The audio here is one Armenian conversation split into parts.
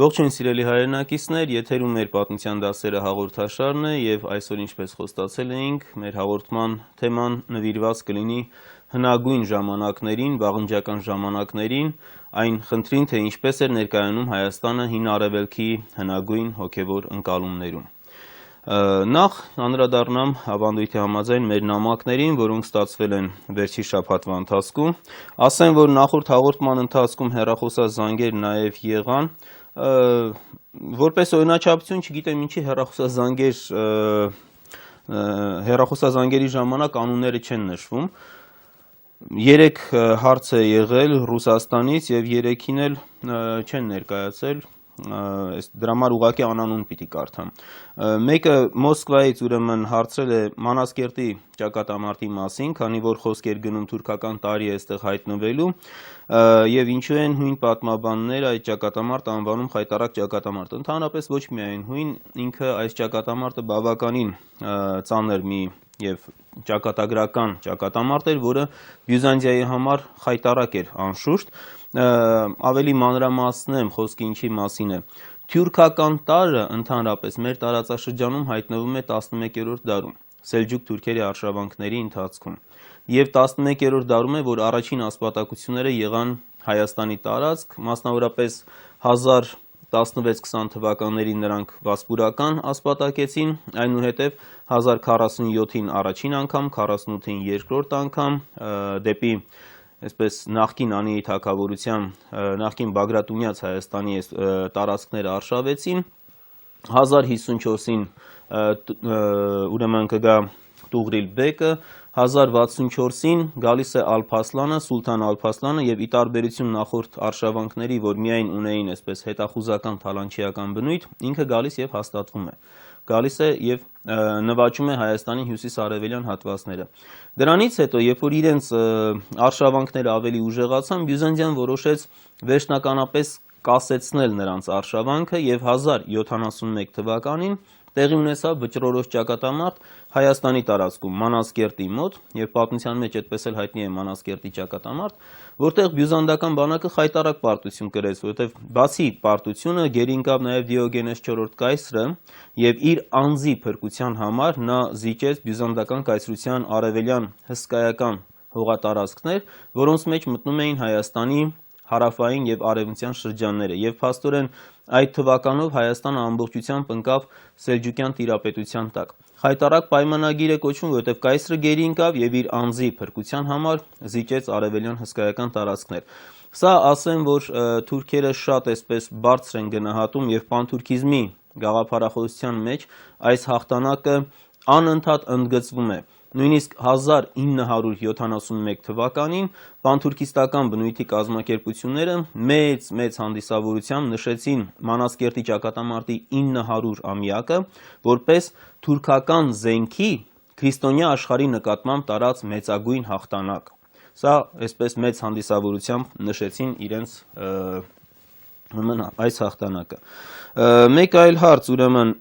Ողջույն սիրելի հայրենակիցներ, եթերում մեր պատմության դասերը հաղորդաշարն է եւ այսօր ինչպես խոստացել էինք, մեր հաղորդման թեման նվիրված կլինի հնագույն ժամանակներին, վաղնջական ժամանակներին, այն խնդրին, թե ինչպես էր ներկայանում Հայաստանը հին Արևելքի հնագույն հոգեվոր ընկալումներում։ Նախ անդրադառնամ ավանդույթի համաձայն մեր նամակներին, որոնք ստացվել են վերջի շաբաթվա ընթացքում, ասեմ, որ նախորդ հաղորդման ընթացքում հեռախոսազանգեր նաև եղան, որպես օրինաչափություն չգիտեմ ինչի հեռախոսազանգերի ժամանակ անունները չեն նշվում, 3 հարց է եղել Ռուսաստանից եւ 3-ին էլ չեն ներկայացել, դրա համար ուղղակի անանուն պիտի կարդամ։ Մեկը Մոսկվայից ուրեմն հարցրել է Մանասկերտի ճակատամարտի մասին, քանի որ խոսք էր գնում թուրքական տարի է այստեղ հայտնվելու, եւ ինչու են հույն պատմաբանները այդ ճակատամարտը անվանում խայտառակ ճակատամարտ։ Ընդհանրապես ոչ միայն հույն, ինքը այս ճակատամարտը բավականին ծանր մի եւ ճակատագրական ճակատամարտ էր, որը Բյուզանդիայի համար խայտառակ էր անշուշտ, ավելի մանրամասնեմ խոսքը ինչի մասին է։ Թյուրքական տարը ընդհանրապես մեր տարածաշրջանում հայտնվում է 11-րդ դարում Սելջուկ թուրքերի արշավանքների ընթացքում եւ 11-րդ դարում է, որ առաջին ասպատակությունները եղան Հայաստանի տարածք, մասնավորապես 1016-20 թվականներին նրանք վասպուրական ասպատակեցին, այնուհետև 1047-ին առաջին անգամ, 48-ին երկրորդ անգամ դեպի այսպես նախկին Անիի թագավորության, նախկին Բագրատունյաց Հայաստանի տարածքները արշավեցին, 1054-ին ուրեմն կգա Տուղրիլ բեկը, 1064-ին գալիս է Ալփասլանը, Սուլթան Ալփասլանը եւ ի տարբերություն նախորդ արշավանքների, որ միայն ունեին այսպես հետախուզական թալանչիական բնույթ, ինքը գալիս եւ հաստատվում է։ Գալիս է եւ նվաճում է Հայաստանի հյուսիս-արևելյան հատվածները։ Դրանից հետո, երբ որ իրենց արշավանքները ավելի ուժեղացան, Բյուզանդիան որոշեց վերջնականապես կասեցնել նրանց արշավանքը եւ 1071 թվականին տեղի ունեցավ վճռորոշ ճակատամարտ Հայաստանի տարածքում Մանասկերտի մոտ եւ պատմության մեջ այդպես էլ հայտնի է Մանասկերտի ճակատամարտ, որտեղ բյուզանդական բանակը խայտառակ պարտություն կրեց, որովհետեւ բացի պարտությունը գերի ընկավ նաեւ Դիոգենես IV կայսրը եւ իր անձի փրկության համար նա զիջեց բյուզանդական կայսրության արևելյան հսկայական հողատարածքներ, որոնց մեջ մտնում էին Հայաստանի հարավային եւ արևմտյան շրջանները եւ փաստորեն այդ թվականով Հայաստանը ամբողջությամբ ընկավ Սելջուկյան տիրապետության տակ։ Խայտառակ պայմանագիր է կոչվում, որովհետեւ կայսրը գերի ընկավ եւ իր անձի փրկության համար զիջեց արևելյան հսկայական տարածքներ։ Սա ասեմ, որ թուրքերը շատ այսպես բարձր են գնահատում եւ պանթուրքիզմի գաղափարախոսության մեջ այս հաղթանակը անընդհատ ընդգծվում է։ Նույնիսկ 1971 թվականին պանթուրքիստական բնույթի կազմակերպությունները մեծ հանդիսավորությամբ նշեցին Մանասկերտի ճակատամարտի 900-ամյակը, որպես թուրքական զենքի քրիստոնյա աշխարհի նկատմամբ տարած մեծագույն հաղթանակ։ Սա այսպես մեծ հանդիսավորությամբ նշեցին իրենց այս հաղթանակը։ Մեկ այլ հարց, ուրեմն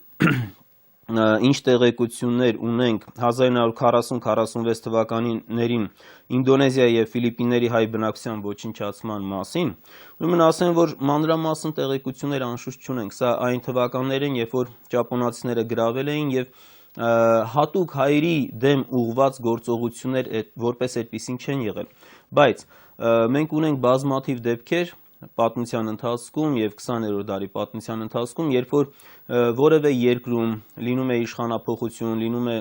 ինչ տեղեկություններ ունենք 1940-46 թվականներին Ինդոնեզիայի եւ Ֆիլիպինների հայ բնակչության ոչնչացման մասին, ուրեմն ասեմ, որ մանրամասն տեղեկություններ անշուշտ չունենք, սա այն թվականներ են, երբ որ ճապոնացիները գրավել էին եւ հատուկ հայերի դեմ ուղղված գործողություններ որպես այդպիսին չեն եղել, բայց մենք ունենք բազմաթիվ դեպքեր պատմության ընթացքում եւ 20-րդ դարի պատմության ընթացքում, երբ որ որևէ երկրում լինում է իշխանափոխություն, լինում է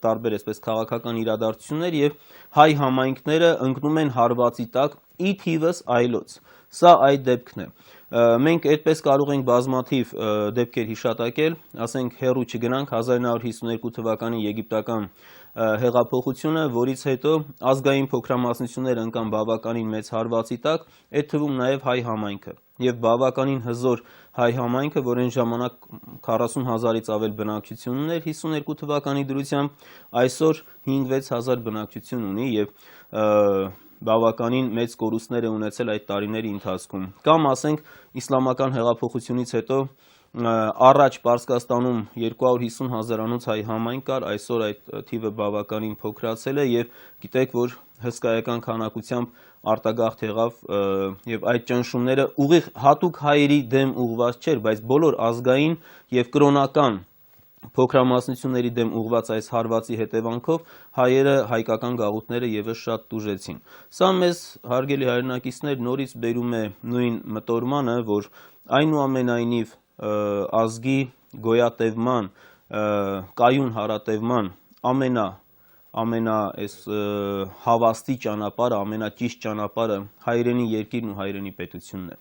տարբեր այսպես քաղաքական իրադարձություններ եւ հայ համայնքները ընկնում են հարվածի տակ ի թիվս այլոց։ Սա այդ դեպքն է։ Մենք այդպես կարող ենք բազմաթիվ դեպքեր հիշատակել, ասենք հեռու չգնանք 1952 թվականի եգիպտական հեղափոխությունը, որից հետո ազգային փոքրամասնությունները ընկան բավականին մեծ հարվածի տակ, այդ թվում նաև հայ համայնքը եւ բավականին հզոր հայ համայնքը, որ այն ժամանակ 40,000-ից ավել բնակչություն ուներ 52 թվականի դրությամբ, այսօր 5-6 հազար բնակչություն ունի եւ բավականին մեծ կորուստներ է ունեցել այդ տարիների ընթացքում։ Կամ ասենք իսլամական հեղափոխությունից հետո Առաջ Պարսկաստանում 250,000-անոց հայ համայն կար, այսօր այդ թիվը բավականին փոքրացել է եւ գիտեք, որ հսկայական քանակությամբ արտագաղթ եղավ եւ այդ ճնշումները ուղիղ հատուկ հայերի դեմ ուղղված չէր, բայց բոլոր ազգային եւ կրոնական փոքրամասնությունների դեմ ուղղված այս հարվածի հետևանքով հայերը հայկական գաղութները եւս շատ տուժեցին։ Սա մեզ, հարգելի հայրենակիցներ, նորից բերում է նույն մտորմանը, որ այնուամենայնիվ ազգի գոյատևման, կայուն հարատևման ամենա հավաստի ճանապարհը, ամենաճիշտ ճանապարհը հայրենի երկիրն ու հայրենի պետությունն է։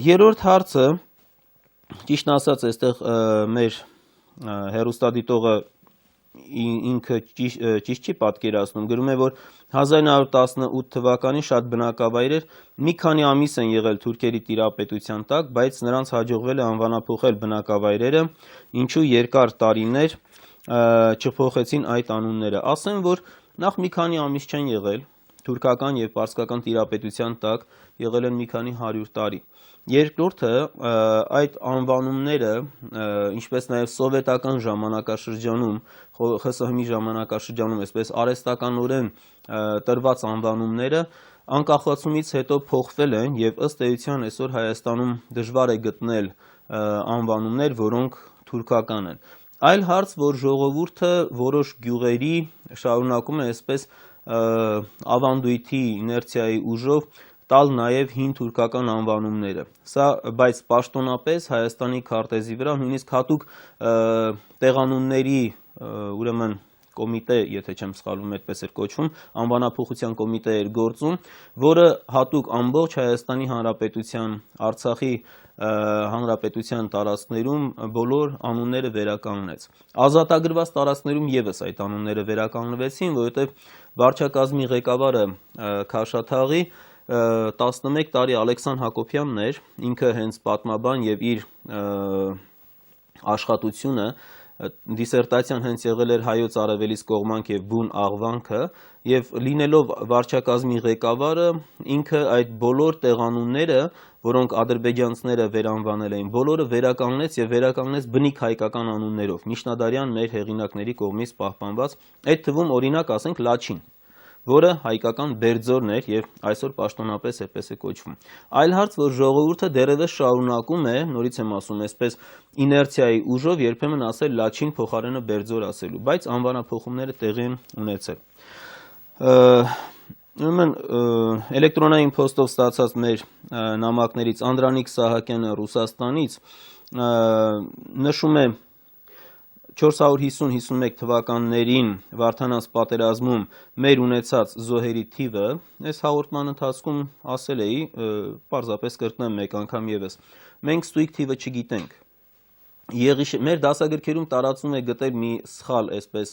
Երրորդ հարցը, ճիշտն ասած, այստեղ մեր հեռուստադիտողը ինքը ճիշտ չի պատկերացնում, գրում է, որ 1918 թվականին շատ բնակավայրեր մի քանի ամիս են եղել թուրքերի տիրապետության տակ, բայց նրանց հաջողվել է անվանափոխել բնակավայրերը, ինչու երկար տարիներ չփոխեցին այդ անունները։ Ասեմ, որ նախ մի քանի ամիս չեն եղել թուրքական եւ պարսկական տիրապետության տակ, եղել են մի քանի 100 տարի։ Երկրորդը, այդ անվանումները, ինչպես նաև սովետական ժամանակաշրջանում, ԽՍՀՄ-ի ժամանակաշրջանում, այսպես արհեստականորեն տրված անվանումները անկախացումից հետո փոխվել են եւ ըստ էության այսօր Հայաստանում դժվար է գտնել անվանումներ, որոնք թուրքական են։ Այլ հարց, որ ժողովուրդը որոշ գյուղերի շարունակում է այսպես ավանդույթի, իներցիայի ուժով տալ նաև հին թուրքական անվանումները։ Սա բայց պաշտոնապես Հայաստանի քարտեզի վրա նույնիսկ հատուկ տեղանունների, ուրեմն կոմիտե, եթե չեմ սխալվում, այդպես էր կոչվում, անվանափոխության կոմիտե էր գործում, որը հատուկ ամբողջ Հայաստանի Հանրապետության, Արցախի Հանրապետության տարածքներում բոլոր անունները վերականգնեց։ Ազատագրված տարածքներում եւս այդ անունները վերականգնվեցին, որովհետեւ վարչակազմի ղեկավարը Քաշաթաղի 11 տարի Ալեքսան Հակոբյանն էր, ինքը հենց պատմաբան եւ իր աշխատությունը, դիսերտացիան հենց եղել էր հայոց արևելից կողմանք եւ բուն աղվանքը, եւ լինելով վարչակազմի ղեկավարը, ինքը այդ բոլոր տեղանունները, որոնք ադրբեջանցիները վերանվանել էին, բոլորը վերականգնեց եւ վերականգնեց բնիկ հայկական անուններով, միջնադարյան մեր հեղինակների կողմից պահպանված, այդ թվում օրինակ ասենք Լաչին, որը հայկական Բերձորն էր եւ այսօր պաշտոնապես այդպես է կոչվում։ Այլ հարց, որ ժողովուրդը դեռևս շարունակում է, նորից եմ ասում, այսպես իներցիայի ուժով երբեմն ասել Լաչին փոխարենը Բերձոր ասելու, բայց անվանափոխումները տեղի են ունեցել։ Ուրեմն էլեկտրոնային փոստով ստացած մեր նամակներից Անդրանիկ Սահակյանը Ռուսաստանից նշում է 450-51 թվականներին Վարդանանց պատերազմում մեր ունեցած զոհերի թիվը, այս հաղորդման ընթացքում ասել էի, պարզապես կրկնեմ մեկ անգամ եւս, մենք ստույգ թիվը չգիտենք։ Մեր դասագրքերում տարածում է գտել մի սխալ այսպես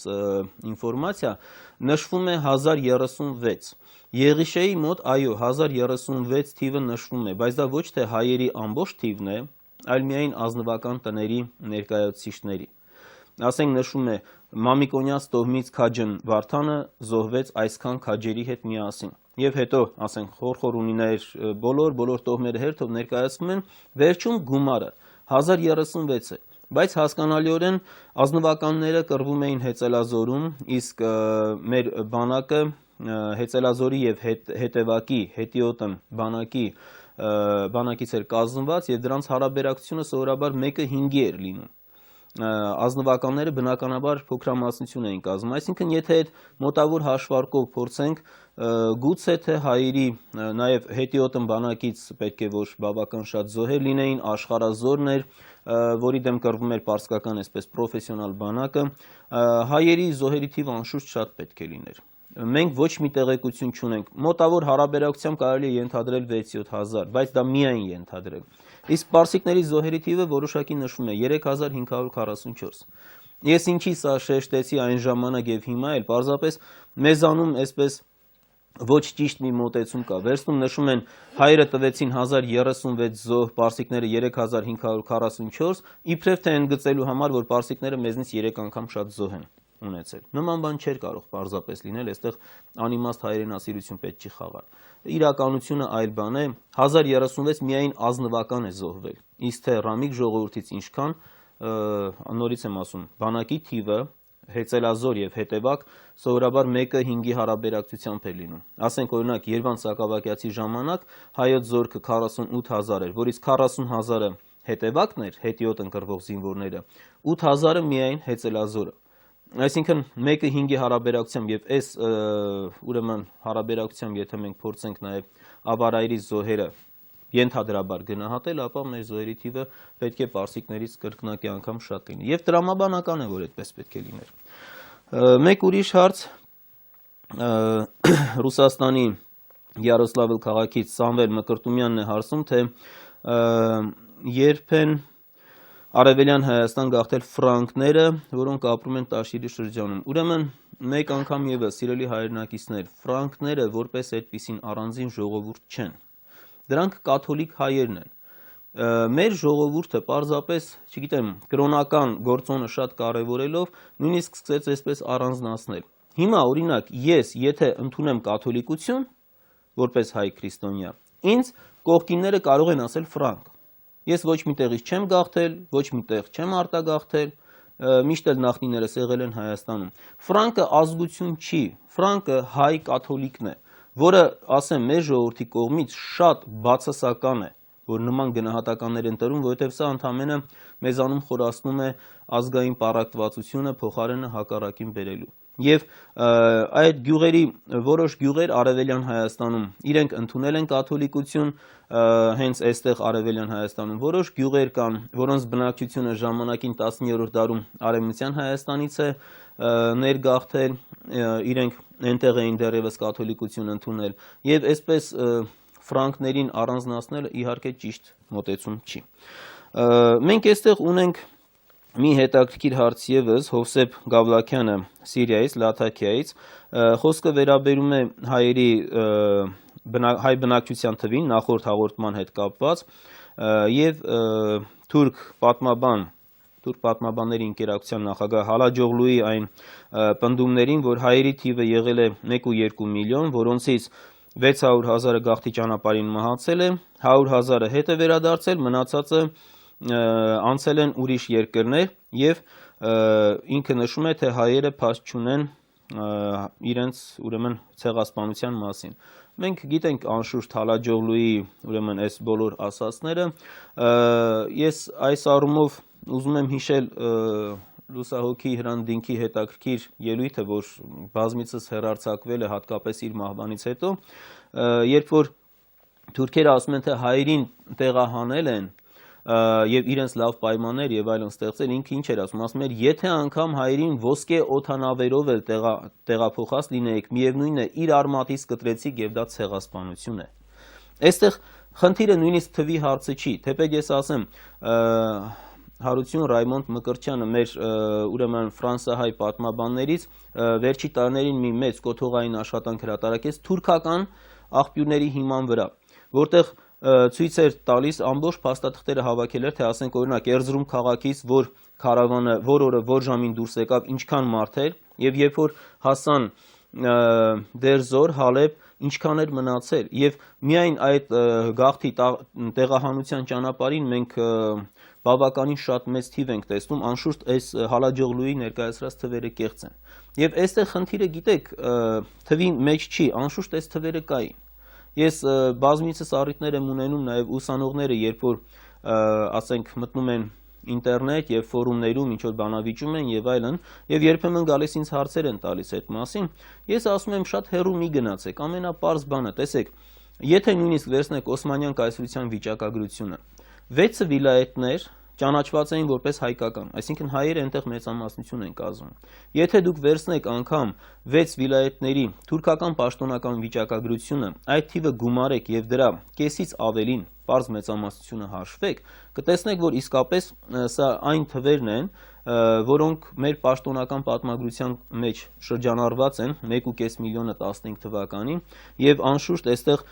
ինֆորմացիա, նշվում է 1036։ Եղիշեի մոտ, այո, 1036 թիվը նշվում է, բայց դա ոչ թե հայերի ամբողջ թիվն է, այլ միայն ազնվական տների ներկայացուցիչների։ Ասենք նշում է Մամիկոնյաց տոհմից քաջն Վարդանը զոհվեց այսքան քաջերի հետ միասին։ Եվ հետո, ասենք, խորխորունիներ բոլոր տոհմերը հերթով ներկայացվում են, վերջում գումարը 1036 է, բայց հասկանալիորեն ազնվականները կռվում էին Հեծելազորում, իսկ մեր բանակը Հեծելազորի եւ հետևակի հետիոտն բանակից էր կազմված եւ դրանց հարաբերակցությունը սովորաբար 1:5 էր լինում։ Ազնվականները բնականաբար փոքրամասնություն էին կազմում, այսինքն եթե այդ մոտավոր հաշվարկով փորձենք, գուցե թե հայերի նաև հետիոտն բանակից պետք է որ բավական շատ զոհեր լինեին, Աշխարհազորն էր, որի դեմ կռվում էր պարսկական այսպես պրոֆեսիոնալ բանակը, հայերի զոհերի թիվը անշուշտ շատ պետք է լիներ։ Մենք ոչ մի տեղեկություն չունենք, մոտավոր հարաբերակցությամբ կարելի է ենթադրել 6-7 հազար, բայց դա միայն ենթադրել։ Իսկ պարսիկների զոհերի թիվը որոշակի նշվում է 3544։ Ես ինչի սա շեշտեցի այն ժամանակ եւ հիմա էլ պարզապես մեզանում այսպես ոչ ճիշտ մի մոտեցում կա։ Վերցնում նշում են հայերը տվեցին 1036 զոհ, պարսիկները 3544, իբրև թե են գծելու համար, որ պարսիկները մեզնից 3 անգամ շատ զոհ են։ ունեցել։ Նման բան չէր կարող պարզապես լինել, այստեղ անիմաստ հայրենասիրություն պետք չի խաղալ։ Իրականությունը այլ բան է, 1036 միայն ազնվական է զոհվել, իսկ թե ռամիկ ժողովրդից ինչքան, նորից եմ ասում, բանակի թիվը հեծելազոր եւ հետևակ սովորաբար 1:5-ի հարաբերակցությամբ է լինում։ Ասենք օրինակ Երվանդ Սակավակյացի ժամանակ հայոց զորքը 48000 էր, որից 40000-ը հետևակն էր, հետիոտ ընկրվող զինվորները, 8000-ը միայն հեծելազորը։ Այսինքն 1:5-ի հարաբերակցությամբ եւ այս ուրեմն հարաբերակցությամբ եթե մենք փորձենք նաեւ ավարայրի զոհերը ենթադրաբար գնահատել, ապա մեր զոհերի թիվը պետք է պարսիկներից կրկնակի անգամ շատ լինի։ Եվ տրամաբանական է, որ այդպես պետք է լիներ։ Մեկ ուրիշ հարց Ռուսաստանի Յարոսլավլ քաղաքից Սամվել Մկրտումյանն է հարցում, թե երբ են Արևելյան Հայաստան գաղթել ֆրանկները, որոնք ապրում են Տաշիրի շրջանում։ Ուրեմն մեկ անգամ եւս, սիրելի հայրենակիցներ, ֆրանկները որպես այդպիսին առանձին ժողովուրդ չեն։ Դրանք կաթոլիկ հայերն են։ Մեր ժողովուրդը պարզապես, չգիտեմ, կրոնական գործոնը շատ կարևորելով, նույնիսկ սկսեց այսպես առանձնացնել։ Հիմա օրինակ ես, եթե ընդունեմ կաթոլիկություն, որպես հայ քրիստոնյա, ինձ կողքինները կարող են ասել ֆրանկ։ Ես ոչ մի տեղից չեմ գաղթել, ոչ մի տեղ չեմ արտագաղթել, միշտ էլ նախնիներս եղել են Հայաստանում։ Ֆրանկը ազգություն չի, ֆրանկը հայ կաթոլիկն է, որը, ասեմ, մեր ժողովրդի կողմից շատ բացասական է, որ նման գնահատականներ են տրվում, որովհետև սա ընդամենը մեզանում խորացնում է ազգային պառակտվածությունը փոխարենը հակառակին բերելու։ Եվ այդ գյուղերի որոշ գյուղեր Արևելյան Հայաստանում իրենք ընդունել են կաթոլիկություն, հենց այստեղ Արևելյան Հայաստանում որոշ գյուղեր կան, որոնց բնակչությունը ժամանակին 19-րդ դարում Արևմտյան Հայաստանից է ներգաղթել, իրենք այնտեղ էին դեռևս կաթոլիկություն ընդունել, եւ այսպես ֆրանկներին առանձնացնելը իհարկե ճիշտ մոտեցում չի։ Մենք այստեղ ունենք մի հետաքրքիր հարց ևս, Հովսեփ Գավլաքյանը Սիրիայից, Լաթաքիայից, խոսքը վերաբերում է հայերի հայ բնակչության թվին նախորդ հաղորդման հետ կապված եւ թուրք պատմաբանների ընկերակցության նախագահ Հալաջօղլուի այն պնդումներին, որ հայերի թիվը եղել է 1.2 միլիոն, որոնցից 600,000-ը գաղթի ճանապարհին մահացել է, 100,000-ը հետ է վերադարձել, մնացածը անցել են ուրիշ երկրներ եւ ինքը նշում է, թե հայերը փաստ չունեն իրենց ուրեմն ցեղասպանության մասին։ Մենք գիտենք անշուշտ Հալաջօղլուի ուրեմն այս բոլոր ասացները, ես այս առումով ուզում եմ հիշել լուսահոգի Հրանտ Դինքի հետաքրքիր ելույթը, որ բազմիցս հեռարձակվել է հատկապես իր մահվանից հետո, երբ որ թուրքերը ասում են, թե հայերին տեղահանել են եւ իրենց լավ պայմաններ եւ այլն ստեղծել, ինքը ինչ էր ասում էր, եթե անգամ հայերին ոսկե օդանավերով էլ տեղափոխած լինեիք, միևնույնն է, իր արմատից կտրեցիք եւ դա ցեղասպանություն է։ Այստեղ խնդիրը նույնիսկ թվի հարցը չի, թեպետ ես ասեմ, Հարություն Ռայմոնդ Մկրտչյանը մեր ուրեմն ֆրանսահայ պատմաբաններից վերջի տարիներին մի մեծ կոթողային աշխատանք հրատարակեց թուրքական աղբյուրների հիման վրա, որտեղ ցույց էր տալիս ամբողջ փաստաթղթերը հավաքել էր, թե ասենք օրինակ Էրզրում քաղաքից որ քարավանը որ օրը որ ժամին դուրս եկավ, ինչքան մարդ էր, եւ երբ որ հասան Դերզոր, Հալեբ, ինչքան էր մնացել, եւ միայն այդ գաղթի տեղահանության ճանապարհին մենք բավականին շատ մեծ թիվ ենք տեսնում, անշուշտ այս Հալաջօղլուի ներկայացրած թվերը կեղծ են։ Եվ այստեղ խնդիրը գիտեք, թվի մեջ չի, անշուշտ այս թվերը կային։ Ես բազմիցս առիթներ եմ ունենում նաև ուսանողները, երբ որ ասենք մտնում են ինտերնետ եւ ֆորումներում ինչ որ բանավիճում են եւ այլն, եւ երբեմն գալիս ինձ հարցեր են տալիս այդ մասին, ես ասում եմ շատ հեռու մի գնացեք, ամենապարզ բանը, տեսեք, եթե նույնիսկ վերցնեք Օսմանյան կայսրության վիճակագրությունը, 6 վիլայեթներ ճանաչված էին որպես հայկական, այսինքն հայերը այնտեղ մեծամասնություն են կազմում։ Եթե դուք վերցնեք անգամ 6 վիլայեթների թուրքական պաշտոնական վիճակագրությունը, այդ թիվը գումարեք եւ դրա կեսից ավելին պարզ մեծամասնությունը հաշվեք, կտեսնեք, որ իսկապես սա այն թվերն են, որոնք մեր պաշտոնական պատմագրության մեջ շրջանառված են 1.5 միլիոնը 15 թվականին եւ անշուշտ այստեղ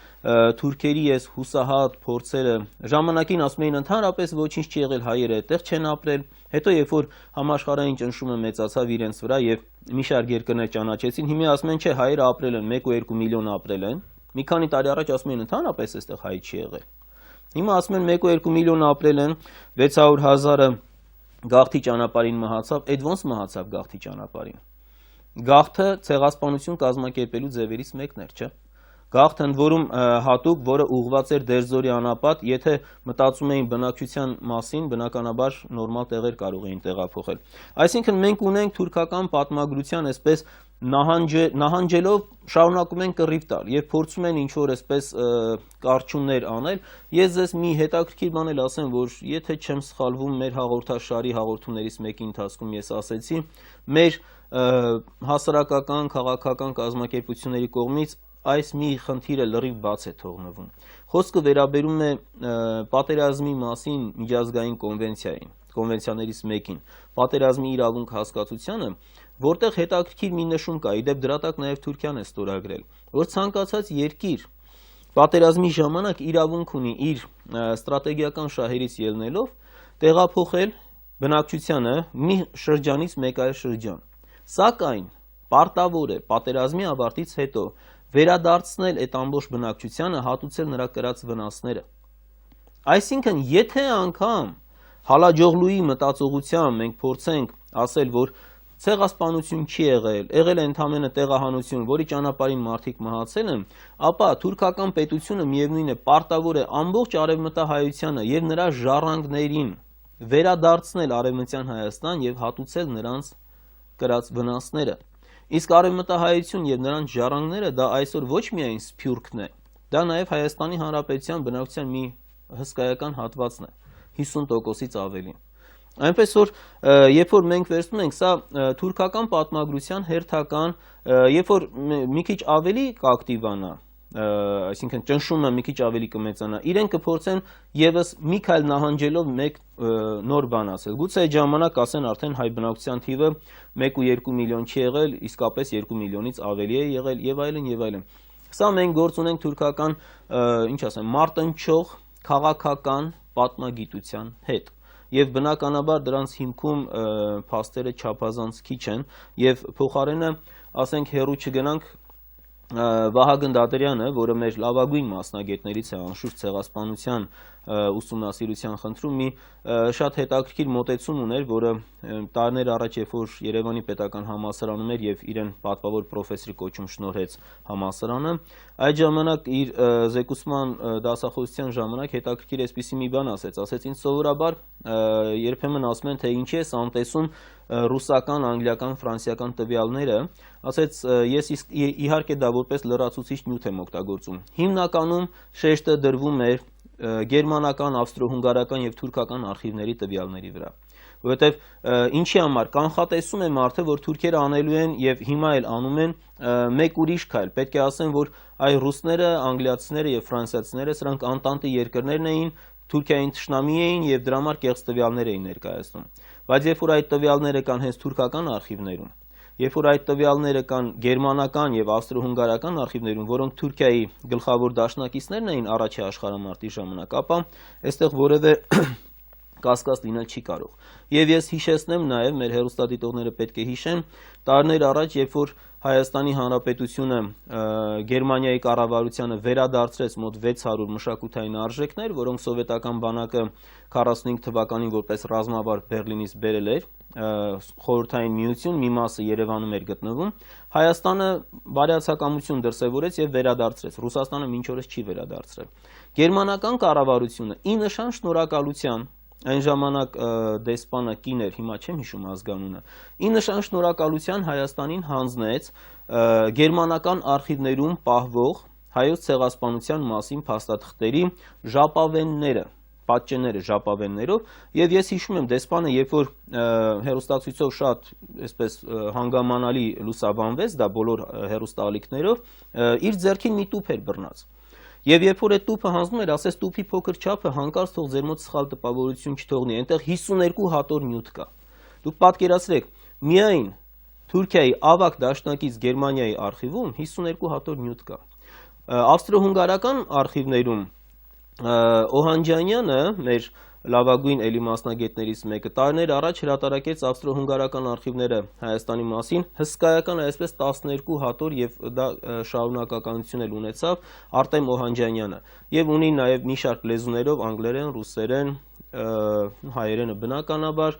թուրքերի այս հուսահատ փորձերը ժամանակին ասում էին ընդհանրապես ոչինչ չի եղել, հայերը այդտեղ չեն ապրել, հետո երբ որ համաշխարհային ճնշումը մեծացավ իրենց վրա եւ մի շարք երկրներ ճանաչեցին, հիմա ասում են չէ, հայերը ապրել են 1.2 միլիոն ապրել են, մի քանի տարի առաջ ասում են ընդհանրապես այստեղ հայ չի եղել, հիմա ասում են 1.2 միլիոն ապրել են, 600,000-ը գաղթի ճանապարհին մահացավ, այդ ոնց մահացավ գաղթի ճանապարհին։ Գաղթը ցեղասպանություն կազմակերպելու ձևերից մեկն էր, չէ՞։ Գաղթ ընդ որում հատուկ, որը ուղղված էր դերձորի անապատ, եթե մտածում էին բնակչության մասին, բնականաբար նորմալ տեղեր կարող էին տեղափոխել։ Այսինքն մենք ունենք թուրքական պատմագրության այսպես նահանջելով շարունակում են կռիվ տալ եւ փորձում են ինչ որ այսպես կարճուններ անել։ Ես ձեզ մի հետաքրքիր բան էլ ասեմ, որ եթե չեմ սխալվում, մեր հաղորդաշարի հաղորդումներից մեկի ընթացքում ես ասեցի, մեր հասարակական, քաղաքական կազմակերպությունների կողմից այս մի խնդիրը լրիվ բաց է թողնվում։ Խոսքը վերաբերում է պատերազմի մասին միջազգային կոնվենցիաներից մեկին, պատերազմի իրավունք հասկացությանը, որտեղ հետաքրքիր մի նշում կա, իդեպ դրա տակ նաև Թուրքիան է ստորագրել, որ ցանկացած երկիր պատերազմի ժամանակ իրավունք ունի իր ստրատեգիական շահերից ելնելով տեղափոխել բնակչությանը մի շրջանից մեկ այլ շրջան։ Սակայն պարտավոր է պատերազմի ավարտից հետո վերադարձնել այդ ամբողջ բնակչությանը, հատուցել նրա կրած վնասները։ Այսինքն, եթե անգամ Հալաջօղլուի մտածողությամբ մենք փորձենք ասել, որ ցեղասպանություն չի եղել է ընդամենը տեղահանություն, որի ճանապարհին մարդիկ մահացել են, ապա թուրքական պետությունը միևնույն է պարտավոր է ամբողջ արևմտահայությանը եւ նրա ժառանգներին վերադարձնել արևմտյան Հայաստան եւ հատուցել նրանց կրած վնասները։ Իսկ արևմտահայություն եւ նրանց ժառանգները դա այսօր ոչ միայն սփյուռքն է, դա նաեւ Հայաստանի Հանրապետության բնակչության մի հսկայական հատվածն է, 50%-ից ավելի։ Այնպես որ երբ որ մենք վերցնում ենք սա թուրքական պատմագրության հերթական, երբ որ մի քիչ ավելի կակտիվանա, այսինքն ճնշումը մի քիչ ավելի կմեծանա, իրենք կփորձեն եւս մի քայլ նահանջելով մեկ նոր բան ասել։ Գուցե այդ ժամանակ ասեն արդեն հայ բնակչության թիվը 1.2 միլիոն չի եղել, իսկապես 2 միլիոնից ավելի է եղել եւ այլն եւ այլն։ Սա մենք գործ ունենք թուրքական, ինչ ասեմ, մարտնչող քաղաքական պատմագիտության հետ։ Եվ բնականաբար դրանց հիմքում փաստերը չափազանց քիչ են եւ փոխարենը ասենք հերու չգնանք Վահագն Դադարյանը, որը մեր լավագույն մասնագետներից է անշուշտ ցեղասպանության ուսումնասիրության խնդրում, մի շատ հետաքրքիր մոտեցում ուներ, որը տարիներ առաջ երբ որ Երևանի պետական համալսարանում էր եւ իրեն պատվավոր պրոֆեսորի կոչում շնորհեց համալսարանը, այդ ժամանակ իր զեկուցման դասախոսության ժամանակ հետաքրքիր էսպիսի մի բան ասեց ինձ սովորաբար երբեմն ասում են թե ինչի է անտեսում ռուսական, անգլիական, ֆրանսիական տվյալները, ասեց ես իհարկե դա որպես լրացուցիչ նյութ եմ օգտագործում։ Հիմնականում շեշտը դրվում էր գերմանական, ավստրո-հունգարական եւ թուրքական արխիվների տվյալների վրա։ Որովհետեւ ինչի համար կանխատեսում է մարդը, որ թուրքերը անելու են եւ հիմա էլ անում են մեկ ուրիշ քայլ։ Պետք է ասեմ, որ այ ռուսները, անգլիացիները եւ ֆրանսիացիները սրանք անտանտի երկրներն էին, Թուրքիային թշնամի էին եւ դրա համար կեղծ տվյալներ էին ներկայացնում։ Բայց երբ որ այդ տվյալները կան հենց թուրքական արխիվներում, երբ որ այդ տվյալները կան գերմանական եւ ավստրո-հունգարական արխիվներում, որոնք Թուրքիայի գլխավոր դաշնակիցներն էին առաջի աշխարհամարտի ժամանակ, ապա այստեղ որևէ կասկած լինել չի կարող։ Եվ ես հիշեցնեմ նաև մեր հեռուստադիտողները պետք է հիշեն, տարիներ առաջ, երբ որ Հայաստանի Հանրապետությունը Գերմանիայի կառավարությանը վերադարձրեց մոտ 600 մշակութային արժեքներ, որոնք սովետական բանակը 45 թվականին որպես ռազմավար Բերլինից բերել էր, խորհրդային միություն, մի մասը Երևանում էր գտնվում, Հայաստանը բարյացակամություն դրսևորեց եւ վերադարձրեց, Ռուսաստանը մինչ օրս չի վերադարձրել։ Գերմանական կառավարությունը ի նշան շնորհակալության այն ժամանակ դեսպանը կին էր, հիմա չեմ հիշում ազգանունը, ի նշան շնորհակալության Հայաստանին հանձնեց գերմանական արխիվներում պահվող հայոց ցեղասպանության մասին փաստաթղթերի ժապավենները, պատճենները ժապավեններով, եւ ես հիշում եմ դեսպանը, երբ որ հեռուստացույցով շատ այսպես հանգամանալի լուսաբանվեց, դա բոլոր հեռուստաալիքներով, իր ձեռքին մի տուփ էր բռնած։ Եվ երբ որ այդ տուփը հանձնում էր, ասես տուփի փոքր չափը հանկարծ թող ձեր մոտ սխալ տպավորություն չթողնի, այնտեղ 52 հատոր նյութ կա։ Դուք պատկերացրեք, միայն Թուրքիայի ավագ դաշնակից Գերմանիայի արխիվում 52 հատոր նյութ կա։ Ավստրո-հունգարական արխիվներում Օհանջանյանը, մեր լավագույն էլի մասնագետներից մեկը, տարիներ առաջ հրատարակեց ավստրո-հունգարական արխիվները Հայաստանի մասին, հսկայական այսպես 12 հատոր, եւ դա շարունակականություն էլ ունեցավ Արտեմ Օհանջանյանը, եւ ունի նաեւ մի շարք լեզուներով՝ անգլերեն, ռուսերեն, հայերենը բնականաբար,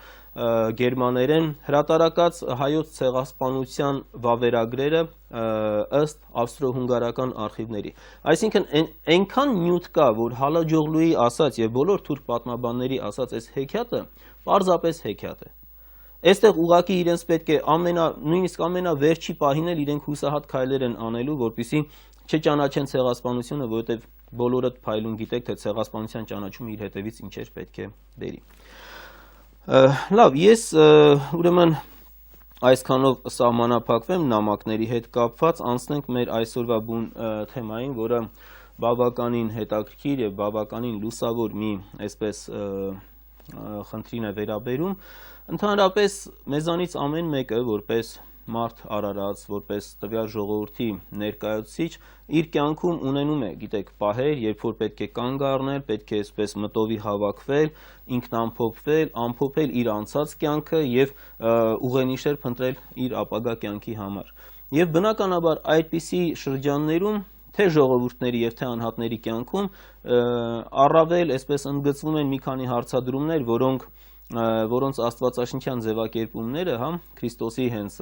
գերմաներեն, հրատարակած հայոց ցեղասպանության վավերագրերը ըստ ավստրո-հունգարական արխիվների։ Այսինքն այնքան նյութ կա, որ Հալաջօղլուի ասած եւ բոլոր թուրք պատմաբանների ասած այս հեքիաթը պարզապես հեքիաթ է։ Այստեղ ուղղակի իրենց պետք է նույնիսկ ամենավերջի պահին էլ իրենք հուսահատ քայլեր են անելու, որպեսզի չճանաչեն ցեղասպանությունը, որովհետեւ բոլորդ փայլուն գիտեք, թե ցեղասպանության ճանաչումը իր հետևից ինչեր պետք է բերի։ Լավ, ես ուրեմն այսքանով սահմանափակվեմ նամակների հետ կապված, անցնենք մեր այսօրվա բուն թեմային, որը բավականին հետաքրքիր եւ բավականին լուսավոր մի այսպես խնդրին է վերաբերում։ Ընդհանրապես մեզանից ամեն մեկը որպես մարդ արարած, որպես տվյալ ժողովրդի ներկայացուցիչ իր կյանքում ունենում է, գիտեք, պահեր, երբ որ պետք է կանգ առնել, պետք է այսպես մտովի հավաքվել, ինքնամփոփվել, ամփոփել իր անցած կյանքը եւ ուղենիշեր փնտրել իր ապագա կյանքի համար։ Եվ բնականաբար այդպիսի շրջաններում թե ժողովուրդների եւ թե անհատների կյանքում առավել այսպես ընդգծվում են մի քանի հարցադրումներ, որոնց աստվածաշնչյան ձևակերպումները, Քրիստոսի հենց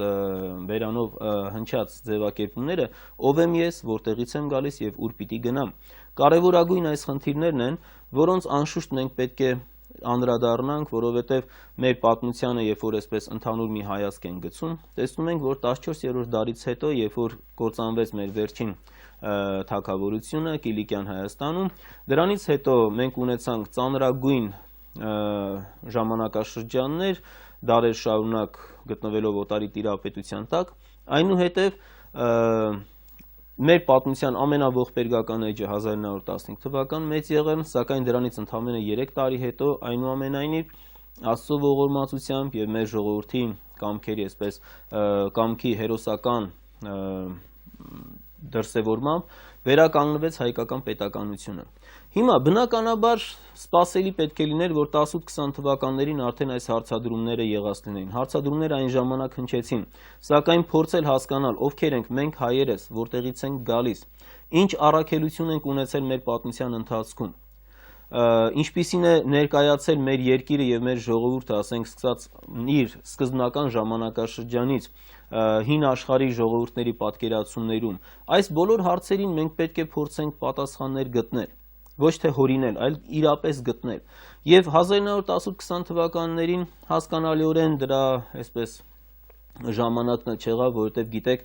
բերանով հնչած ձևակերպումները, ով եմ ես, որտեղից եմ գալիս եւ ուր պիտի գնամ։ Կարևորագույն այս խնդիրներն են, որոնց անշուշտ մենք պետք է անդրադառնանք, որովհետեւ մեր պատմությանը, երբ որ այսպես ընդհանուր մի հայացք են գցում, տեսնում ենք, որ 14-րդ դարից հետո, երբ որ կործանվեց մեր վերջին թագավորությունը Կիլիկյան Հայաստանում, դրանից հետո մենք ունեցանք ծանրագույն ժամանակաշրջաններ, դարեր շարունակ գտնվելով օտարի տիրապետության տակ, այնուհետև մեր պատմության ամենաողբերգական էջը 1915 թվական մեծ եղել, սակայն դրանից ընդամենը 3 տարի հետո այնուամենայնիվ Աստծո ողորմածությամբ եւ մեր ժողովրդի կամքերի այսպես կամքի հերոսական դրսևորմամբ վերականգնվեց հայկական պետականությունը։ Հիմա բնականաբար սպասելի պետք է լիներ, որ 18-20 թվականներին արդեն այս հարցադրումները եղած լինեին։ Հարցադրումները այն ժամանակ հնչեցին, սակայն փորձել հասկանալ ովքեր ենք մենք հայերս, որտեղից ենք գալիս, ինչ առաքելություն ենք ունեցել մեր պատմության ընթացքում, ինչպիսին է ներկայացել մեր երկիրը եւ մեր ժողովուրդը, ասենք սկսած իր սկզբնական ժամանակաշրջանից հին աշխարհի ժողովուրդների պատկերացումներում, այս բոլոր հարցերին մենք պետք է փորձենք պատասխաններ գտնել, ոչ թե հորինել, այլ իրապես գտնել։ Եվ 1918-20 թվականներին հասկանալիորեն դրա այսպես ժամանակն չեղավ, որովհետև գիտեք,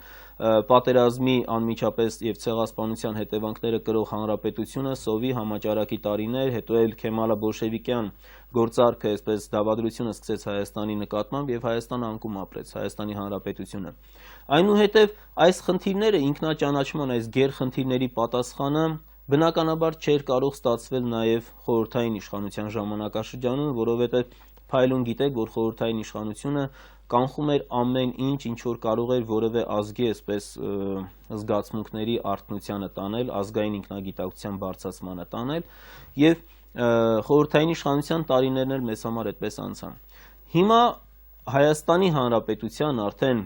պատերազմի անմիջապես եւ ցեղասպանության հետևանքները կրող հանրապետությունը, սովի համաճարակի տարիներ, հետո էլ Քեմալա բոլշևիկյան գործարքը, այսպես դավադրությունը սկսեց Հայաստանի նկատմամբ եւ Հայաստանը անկում ապրեց, Հայաստանի Հանրապետությունը։ Այնուհետև այս խնդիրները, ինքնաճանաչման այս գերխնդիրների պատասխանը բնականաբար չէր կարող ստացվել նաեւ խորհրդային իշխանության ժամանակաշրջանում, որովհետեւ փայլուն գիտեք, որ խորհրդային իշխանությունը կանխում էր ամեն ինչ, ինչ որ կարող էր որևէ ազգի այսպես զգացմունքների արթնությանը տանել, ազգային ինքնագիտակցության բարձրացմանը տանել եւ խորհրդային իշխանության տարիներն էլ մեզ համար այդպես անցան։ Հիմա Հայաստանի Հանրապետության արդեն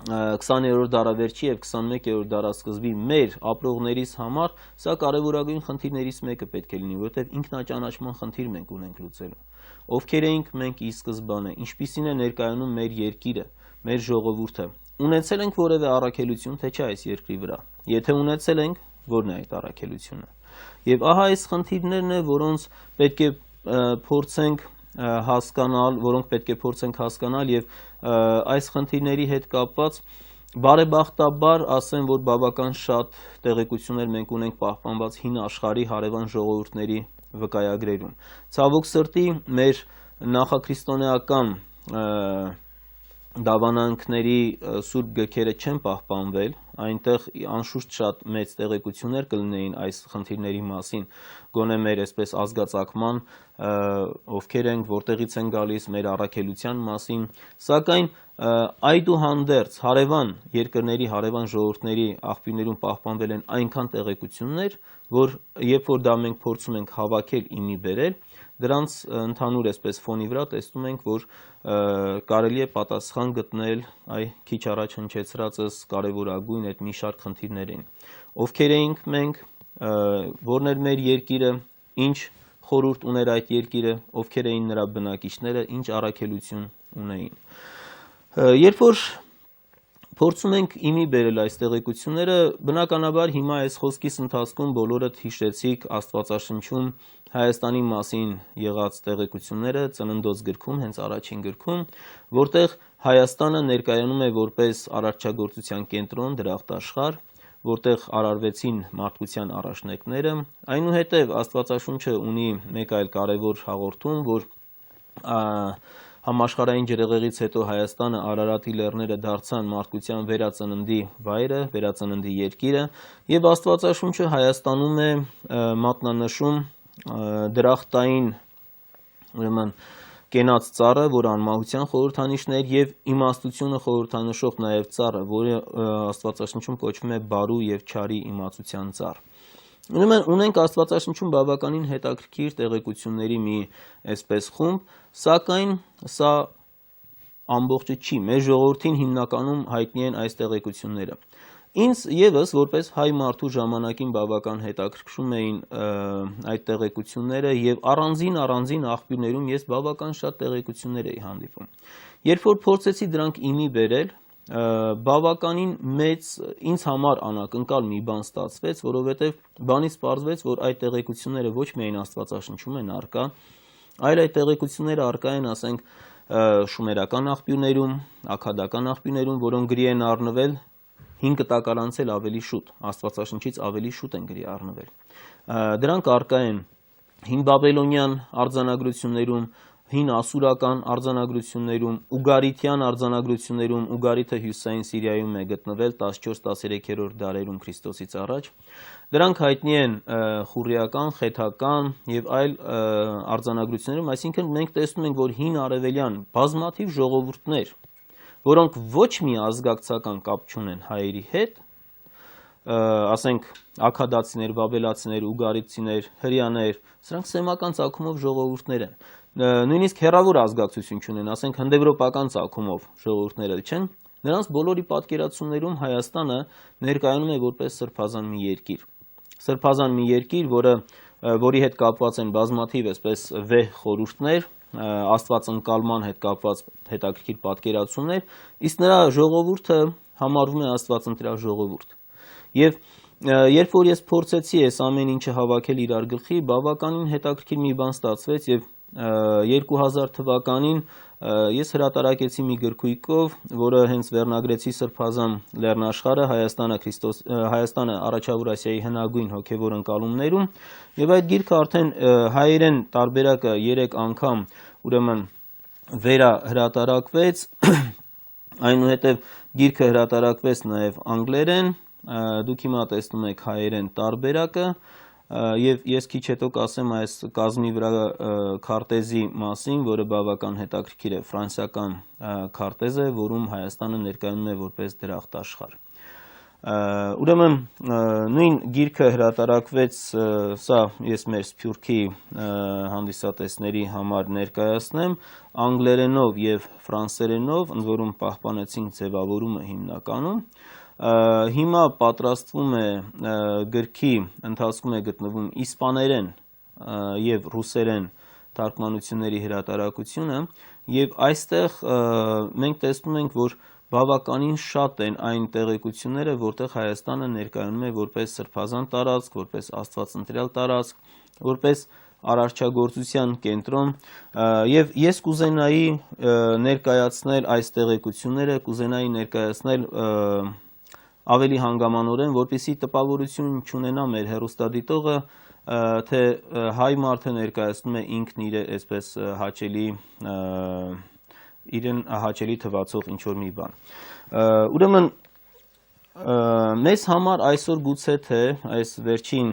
20-րդ դարավերջի եւ 21-րդ դարասկզբի մեր ապրողներիս համար սա կարևորագույն խնդիրներից մեկը պետք է լինի, որովհետեւ ինքնաճանաչման խնդիր մենք ունենք լուծելու։ Ովքեր էինք մենք ի սկզբանե, ինչպիսին է ներկայանում մեր երկիրը, մեր ժողովուրդը, ունեցել ենք որևէ առաքելություն, թե չէ այս երկրի վրա։ Եթե ունեցել ենք, ո՞րն է այդ առաքելությունը։ Եվ ահա այս խնդիրներն է, որոնց պետք է փորձենք հասկանալ եւ այս խնդիրների հետ կապված բարեբախտաբար ասեմ, որ բավական շատ տեղեկություններ մենք ունենք պահպանված հին աշխարհի հարևան ժողովուրդների վկայագրերում։ Ցավոք սրտի մեր նախաքրիստոնեական դավանանքների սուրբ գրքերը չեն պահպանվել, այնտեղ անշուշտ շատ մեծ տեղեկություններ կլինեին այս խնդիրների մասին, գոնե մեր այսպես ազգացակման, ովքեր ենք, որտեղից են գալիս, մեր առաքելության մասին, սակայն այդուհանդերձ հարևան երկրների, հարևան ժողովուրդների աղբյուրներում պահպանվել են այնքան տեղեկություններ, որ երբ որ դա մենք փորձում ենք հավաքել իմի բերել, դրանց ընդհանուր այսպես ֆոնի վրա տեսնում ենք, որ կարելի է պատասխան գտնել այ քիչ առաջ հնչեցրածս կարևորագույն այդ մի շարք խնդիրներին։ Ովքեր էինք մենք, որն էր մեր երկիրը, ինչ խորհուրդ ուներ այդ երկիրը, ովքեր էին նրա բնակիչները, ինչ առաքելություն ունեին։ Երբ որ փորձում ենք իմի բերել այս տեղեկությունները, բնականաբար հիմա այս խոսքիս ընթացքում բոլորդ հիշեցիք Աստվածաշնչում Հայաստանի մասին եղած տեղեկությունները Ծննդոց գրքում, հենց առաջին գրքում, որտեղ Հայաստանը ներկայանում է որպես արարչագործության կենտրոն, դրախտաշխարհ, որտեղ արարվեցին մարդկության առաջնեկները, այնուհետև Աստվածաշունչը ունի մեկ այլ կարևոր հաղորդում, որ համաշխարհային ջրհեղեղից հետո Հայաստանը, Արարատի լեռները դարձան մարդկության վերածննդի վայրը, վերածննդի երկիրը, եւ Աստվածաշունչը Հայաստանում է մատնանշում դրախտային, ուրեմն կենաց ծառը, որը անմահության խորհրդանիշն էր, եւ իմաստությունը խորհրդանշող նաեւ ծառը, որը Աստվածաշնչում կոչվում է բարու եւ չարի իմացության ծառ։ Ուրեմն ունենք Աստվածաշնչում բավականին հետաքրքիր տեղեկությունների մի այսպես խումբ, սակայն սա ամբողջը չի, մեր ժողովրդին հիմնականում հայտնի են այս տեղեկությունները։ Ինձ եւս որպես հայ մարդու ժամանակին բավական հետաքրքրում էին այդ տեղեկությունները եւ առանձին աղբյուրներում ես բավական շատ տեղեկություններ էի հանդիպում։ Երբ որ փորձեցի դրանք իմի բերել, բավականին մեծ ինձ համար անակնկալ մի բան ստացվեց, որովհետև բանից պարզվեց, որ այդ տեղեկությունները ոչ միայն Աստվածաշնչում են առկա, այլ այդ տեղեկությունները առկա են, ասենք, շումերական աղբյուրներում, աքադական աղբյուրներում, որոնք գրի են առնվել 5 տակարանցել ավելի շուտ, Աստվածաշնչից ավելի շուտ են գրի առնվել։ Դրանք առկա են հին բաբելոնյան արձանագրություններում, հին ասուրական արձանագրություններում, ուգարիթյան արձանագրություններում, ուգարիթը հյուսիսային Սիրիայում է գտնվել 14-13-րդ դարերում Քրիստոսից առաջ։ Դրանք հայտնի են խուրիական, խեթական եւ այլ արձանագրություններում, այսինքն մենք տեսնում ենք, որ հին արևելյան բազմաթիվ ժողովուրդներ, որոնք ոչ մի ազգակցական կապ չունեն հայերի հետ, ասենք աքադացիներ, բաբելացիներ, ուգարիցիներ, հրեաներ, սրանք սեմական ծագումով ժողովուրդներ են, նույնիսկ հեռավոր ազգակցություն չունեն, ասենք հնդեվրոպական ծագումով ժողովուրդները չեն, նրանց բոլորի պատկերացումներում Հայաստանը ներկայանում է որպես սրբազան մի երկիր, սրբազան մի երկիր, որի հետ կապված են բազմաթիվ այսպես վեհ խորհուրդներ, աստվածընկալման հետ կապված հետաքրքիր պատկերացումներ, իսկ նրա ժողովուրդը համարվում է աստվածընտրյալ ժողովուրդ։ Եվ երբ որ ես փորձեցի այս ամեն ինչը հավաքել իրար գլխի, բավականին հետաքրքիր մի բան ստացվեց եւ 2000 թվականին ես հրատարակեցի մի գրքույկով, որը հենց վերնագրեցի Սրբազան լեռնաշխարհը Հայաստանը Առաջավոր Ասիայի հնագույն հոգևոր ընկալումներում, եւ այդ գիրքը արդեն հայերեն տարբերակը 3 անգամ ուրեմն վերահրատարակվեց, այնուհետև գիրքը հրատարակվեց նաեւ անգլերեն, դուք հիմա տեսնում եք հայերեն տարբերակը, եւ ես քիչ հետո կասեմ այս կազմի վրա քարտեզի մասին, որը բավական հետաքրքիր է, ֆրանսիական քարտեզ է, որում Հայաստանը ներկայանում է որպես դրախտաշխարհ։ Ուրեմն նույն գիրքը հրատարակվեց, սա ես մեր Սփյուռքի հանդիսատեսների համար ներկայացնեմ, անգլերենով եւ ֆրանսերենով, ընդ որում պահպանեցին ձևավորումը հիմնականում։ Հիմա պատրաստվում է գրքի ընթացքում է գտնվում իսպաներեն եւ ռուսերեն թարգմանությունների հրատարակությունը եւ այստեղ մենք տեսնում ենք, որ բավականին շատ են այն տեղեկությունները, որտեղ Հայաստանը ներկայանում է որպես սրբազան տարածք, որպես աստվածընտրյալ տարածք, որպես արարչագործության կենտրոն եւ ես կուզենայի ներկայացնել այս տեղեկությունները, կուզենայի ներկայացնել ավելի հանգամանորեն, որպեսզի տպավորություն չունենա մեր հեռուստադիտողը, թե հայ մարդը ներկայացնում է ինքն իր այսպես հաճելի իրեն հաճելի թվացող ինչ-որ մի բան։ Ուրեմն մեզ համար այսօր գուցե թե այս վերջին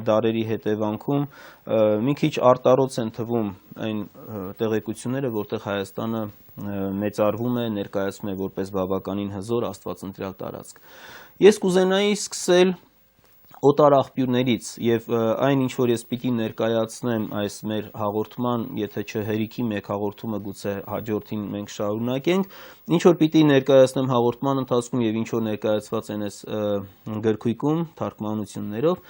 դարերի հետևանքում մի քիչ արտառոց են թվում այն տեղեկությունները, որտեղ Հայաստանը մեծարվում է, ներկայացվում է որպես բավականին հզոր աստվածընտրյալ տարածք։ Ես կուզենայի սկսել օտար աղբյուրներից եւ այն ինչ որ ես պիտի ներկայացնեմ այս մեր հաղորդման, եթե չէ հերիքի մեկ հաղորդումը գուցե հաջորդին մենք շարունակենք, ինչ որ պիտի ներկայացնեմ հաղորդման ընթացքում եւ ինչ որ ներկայացված են այս գրքույկում թարգմանություններով,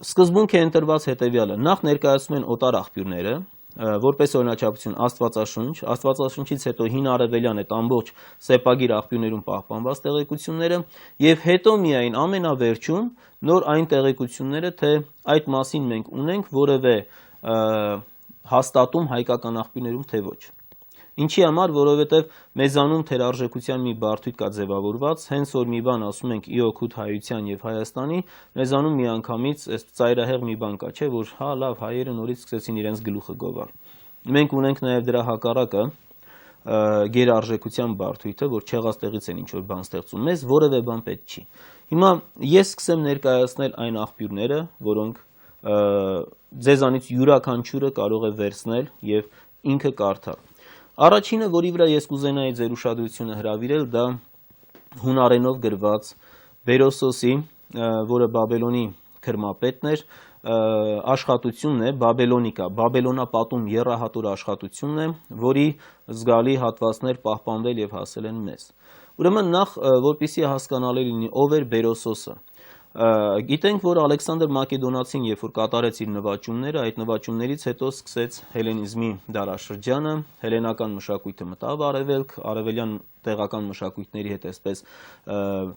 սկզբունք է ընտրված հետեւյալը. նախ ներկայացնում են օտար աղբյուրները, որպես օրինաչափություն Աստվածաշնչից հետո հին արևելյան այդ ամբողջ սեպագիր աղբյուրներում պահպանված տեղեկությունները եւ հետո միայն ամենավերջում նոր այն տեղեկությունները, թե այդ մասին մենք ունենք որևէ հաստատում հայկական աղբյուրներում թե ոչ։ Ինչի համար, որովհետև մեզանում թերարժեքության մի բարդույթ կա ձևավորված, հենց որ մի բան ասում ենք ի օգուտ հայության եւ Հայաստանի, մեզանում միանգամից այս ծայրահեղ մի բան կա, չէ, որ հա լավ հայերը նորից սկսեցին իրենց գլուխը գովալ։ Մենք ունենք նաեւ դրա հակառակը գերարժեքության բարդույթը, որ չեղած տեղից են ինչ որ բան ստեղծում, մեզ որևէ բան պետք չի։ Հիմա ես սկսեմ ներկայացնել այն աղբյուրները, որոնք ձեզանից յուրաքանչյուրը կարող է վերցնել եւ ինքը կարդալ։ Առաջինը, որի վրա ես կուզենայի ձեր ուշադրությունը հրավիրել, դա հունարենով գրված Բերոսոսի, որը Բաբելոնի քրմապետն էր, աշխատությունն է, Բաբելոնիկա, Բաբելոնապատում եռահատոր աշխատությունն է, որի զգալի հատվածներ պահպանվել եւ հասել են մեզ։ Ուրեմն նախ, որպեսզի հասկանալի լինի, ով էր Բերոսոսը։ Գիտենք, որ Ալեքսանդր Մակեդոնացին, երբ որ կատարեց իր նվաճումները, այդ նվաճումներից հետո սկսեց հելենիզմի դարաշրջանը, հելենական մշակույթը մտավ արևելք, արևելյան տեղական մշակույթների հետ այսպես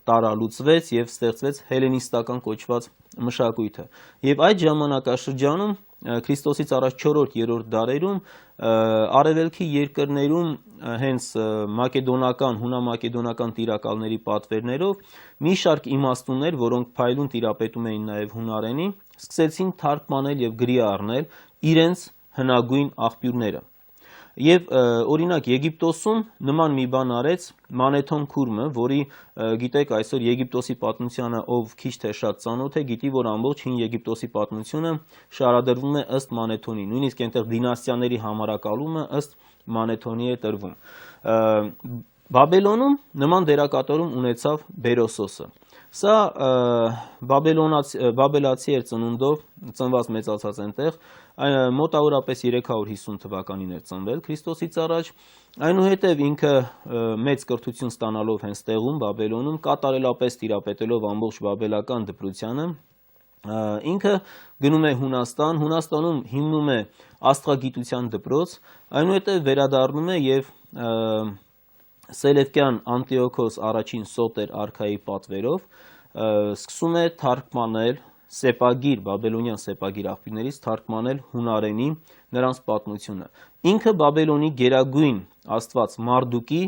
տարալուծվեց եւ ստեղծվեց հելենիստական կոչված մշակույթը։ Եվ այդ ժամանակաշրջանում Քրիստոսից առաջ 4-րդ դարերում արևելքի երկրներում հենց մակեդոնական, հունամակեդոնական տիրակալների պատվերներով մի շարք իմաստուններ, որոնք փայլուն տիրապետում էին նաև հունարենի, սկսեցին թարգմանել եւ գրի առնել իրենց հնագույն աղբյուրները։ Եվ օրինակ Եգիպտոսում նման մի բան արեց Մանեթոն Քուրմը, որի գիտեք այսօր Եգիպտոսի պատմությանը ով քիչ թե շատ ծանոթ է, գիտի, որ ամբողջ հին Եգիպտոսի պատմությունը շարադրվում է ըստ Մանեթոնի, նույնիսկ այնտեղ դինաստիաների համարակալումը ըստ Մանեթոնի է տրվում։ Բաբելոնում նման դերակատարում ունեցավ Բերոսոսը։ Սա բաբելացի էր ծնունդով, ծնված մեծացած այնտեղ, մոտավորապես 350 թվականին էր ծնվել Քրիստոսից առաջ, այնուհետև ինքը մեծ կրթություն ստանալով հենց տեղում Բաբելոնում, կատարելապես տիրապետելով ամբողջ բաբելական դպրությանը, ինքը գնում է Հունաստան, Հունաստանում հիմնում է աստղագիտության դպրոց, այնուհետև վերադառնում է եւ Սելևկյան Անտիոքոս առաջին Սոտեր արքայի պատվերով սկսում է թարգմանել սեպագիր, բաբելոնյան սեպագիր աղբյուրներից թարգմանել հունարենի նրանց պատմությունը։ Ինքը Բաբելոնի գերագույն աստված Մարդուկի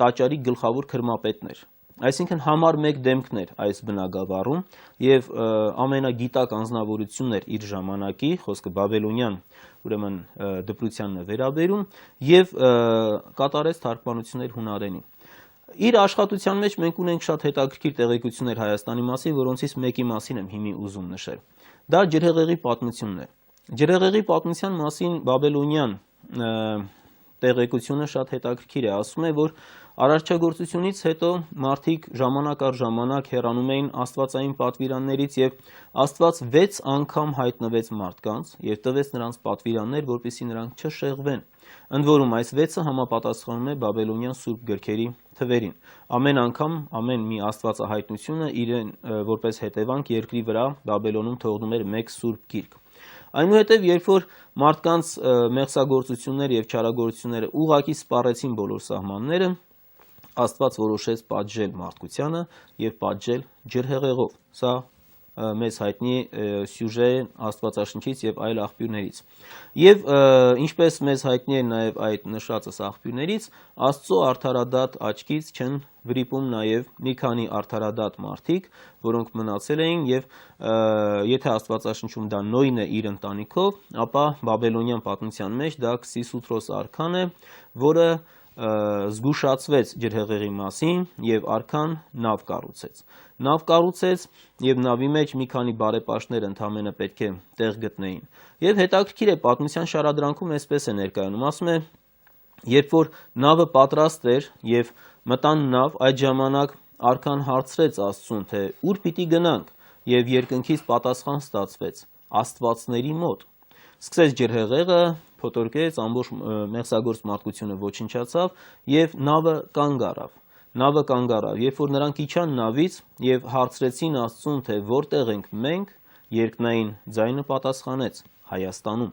տաճարի գլխավոր քրմապետն էր։ Այսինքն համար մեկ դեմքն էր այս բնագավառում եւ ամենագիտակ անձնավորությունն էր իր ժամանակի, խոսքը բաբելոնյան ուրեմն դպրությանն է վերաբերում եւ կատարեց թարգմանություններ հունարենի։ Իր աշխատության մեջ մենք ունենք շատ հետաքրքիր տեղեկություններ Հայաստանի մասին, որոնցից մեկի մասին եմ հիմի ուզում նշել։ Դա ջրհեղեղի պատմությունն է։ Ջրհեղեղի պատմության մասին բաբելոնյան տեղեկությունը շատ հետաքրքիր է, ասում է, որ Արարչագործությունից հետո մարդիկ ժամանակ առ ժամանակ հեռանում էին աստվածային պատվիրաններից եւ Աստված 6 անգամ հայտնվեց մարդկանց եւ տվեց նրանց պատվիրաններ, որպեսզի նրանք չշեղվեն։ Ընդ որում այս 6-ը համապատասխանում է բաբելոնյան սուրբ գրքերի թվերին։ Ամեն անգամ ամեն մի աստվածահայտնությունը իրեն որպես հետևանք երկրի վրա Բաբելոնում թողնում էր մեկ սուրբ գիրք։ Այնուհետև երբ որ մարդկանց մեղսագործությունները եւ չարագործությունները ուղղակի սպառեցին բոլոր սահմանները, Աստված որոշեց պատժել մարդկությանը եւ պատժել ջրհեղեղով։ Սա մեզ հայտնի սյուժե Աստվածաշնչից եւ այլ աղբյուրներից։ Եվ ինչպես մեզ հայտնի է նաեւ այդ նշածս աղբյուրներից, Աստծո արդարադատ աչքից չեն վրիպում նաեւ մի քանի արդարադատ մարդիկ, որոնք մնացել էին, եւ եթե Աստվածաշնչում դա Նոյն է իր ընտանիքով, ապա բաբելոնյան պատմության մեջ դա Քսիսութրոս արքան է, որը զգուշացվեց ջրհեղեղի մասին եւ արքան նավ կառուցեց։ Նավ կառուցեց եւ նավի մեջ մի քանի բարեպաշտներ ընդամենը պետք է տեղ գտնեին։ Եվ հետաքրքիր է, պատմության շարադրանքում այսպես է ներկայանում, ասում է, երբ որ նավը պատրաստ էր եւ մտան նավ, այդ ժամանակ արքան հարցրեց Աստծուն, թե ուր պիտի գնանք, եւ երկնքից պատասխան ստացվեց. Աստվածների մոտ։ Սկսեց ջրհեղեղը, փոթորկեց, ամբողջ մեղսագործ մարդկությունը ոչնչացավ եւ նավը կանգ առավ։ Նավը կանգ առավ, երբ որ նրանք իջան նավից եւ հարցրեցին Աստծուն, թե որտեղ ենք մենք, երկնային ձայնը պատասխանեց. Հայաստանում։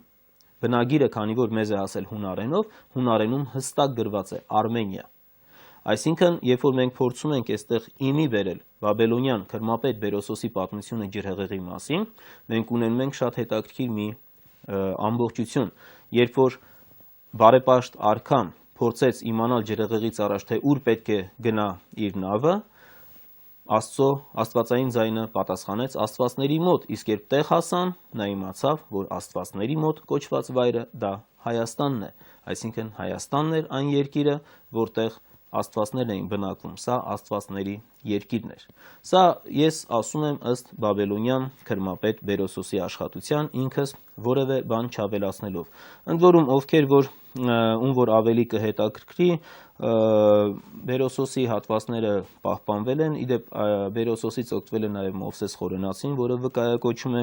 Բնագիրը, քանի որ մեզ է ասել հունարենով, հունարենում հստակ գրված է Արմենիա։ Այսինքն, երբ որ մենք փորձում ենք այստեղ իմի վերել բաբելոնյան քրմապետ Բերոսոսի պատմությունը ջրհեղեղի մասին, մենք ունենում ենք շատ հետաքրքիր մի ամբողջություն, երբ որ բարեպաշտ արքան փորձեց իմանալ ջրհեղեղից առաջ, թե ուր պետք է գնա իր նավը, Աստվածային ձայնը պատասխանեց Աստվածների մոտ, իսկ երբ տեղ հասան, նա իմացավ, որ Աստվածների մոտ կոչված վայրը դա Հայաստանն է, այսինքն Հայաստանն էր այն երկիրը, որտեղ Աստվածներն էին բնակվում, սա Աստվածների երկիրն էր։ Սա ես ասում եմ ըստ բաբելոնյան քրմապետ Բերոսոսի աշխատության, ինքս որևէ բան չավելացնելով։ Ընդ որում, ում որ ավելի կհետաքրքրի, Բերոսոսի հատվածները պահպանվել են, իդեպ Բերոսոսից օգտվել է նաև Մովսես Խորենացին, որը վկայակոչում է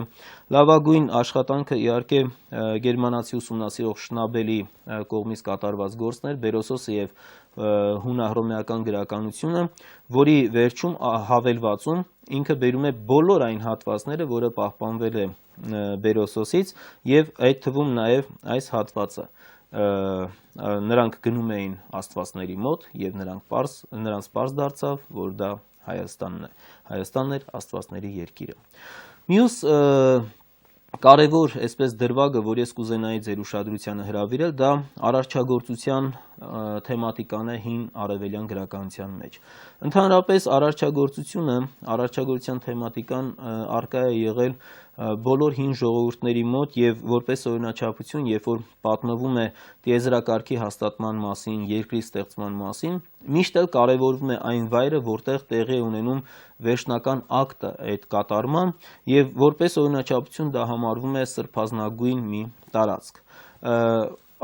լավագույն աշխատանքը, իհարկե գերմանացի ուսումնասիրող Շնաբելի կողմից կատարված գործն էր, Բերոսոսը եւ հունահռոմեական գրականությունը, որի վերջում հավելվածում ինքը բերում է բոլոր այն հատվածները, որը պահպանվել է Բերոսոսից եւ այդ թվում նաեւ այս հատվածը։ Նրանք գնում էին Աստվածների մոտ եւ նրանց պարզ դարձավ, որ դա Հայաստանն է։ Հայաստանն էր Աստվածների երկիրը։ Մյուս կարևոր այսպես դրվագը, որ ես կուզենայի ձեր ուշադրությանը հրավիրել, դա արարչագործության թեմատիկան է հին արևելյան գրականության մեջ։ Ընդհանրապես արարչագործության թեմատիկան առկա է եղել բոլոր հին ժողովուրդների մոտ եւ որպես օրինաչափություն, երբ որ պատմվում է տիեզերակարգի հաստատման մասին, երկրի ստեղծման մասին, միշտ էլ կարևորվում է այն վայրը, որտեղ տեղի է ունենում վերջնական ակտը այդ կատարման եւ որպես օրինաչափություն դա համարվում է սրբազնագույն մի տարածք։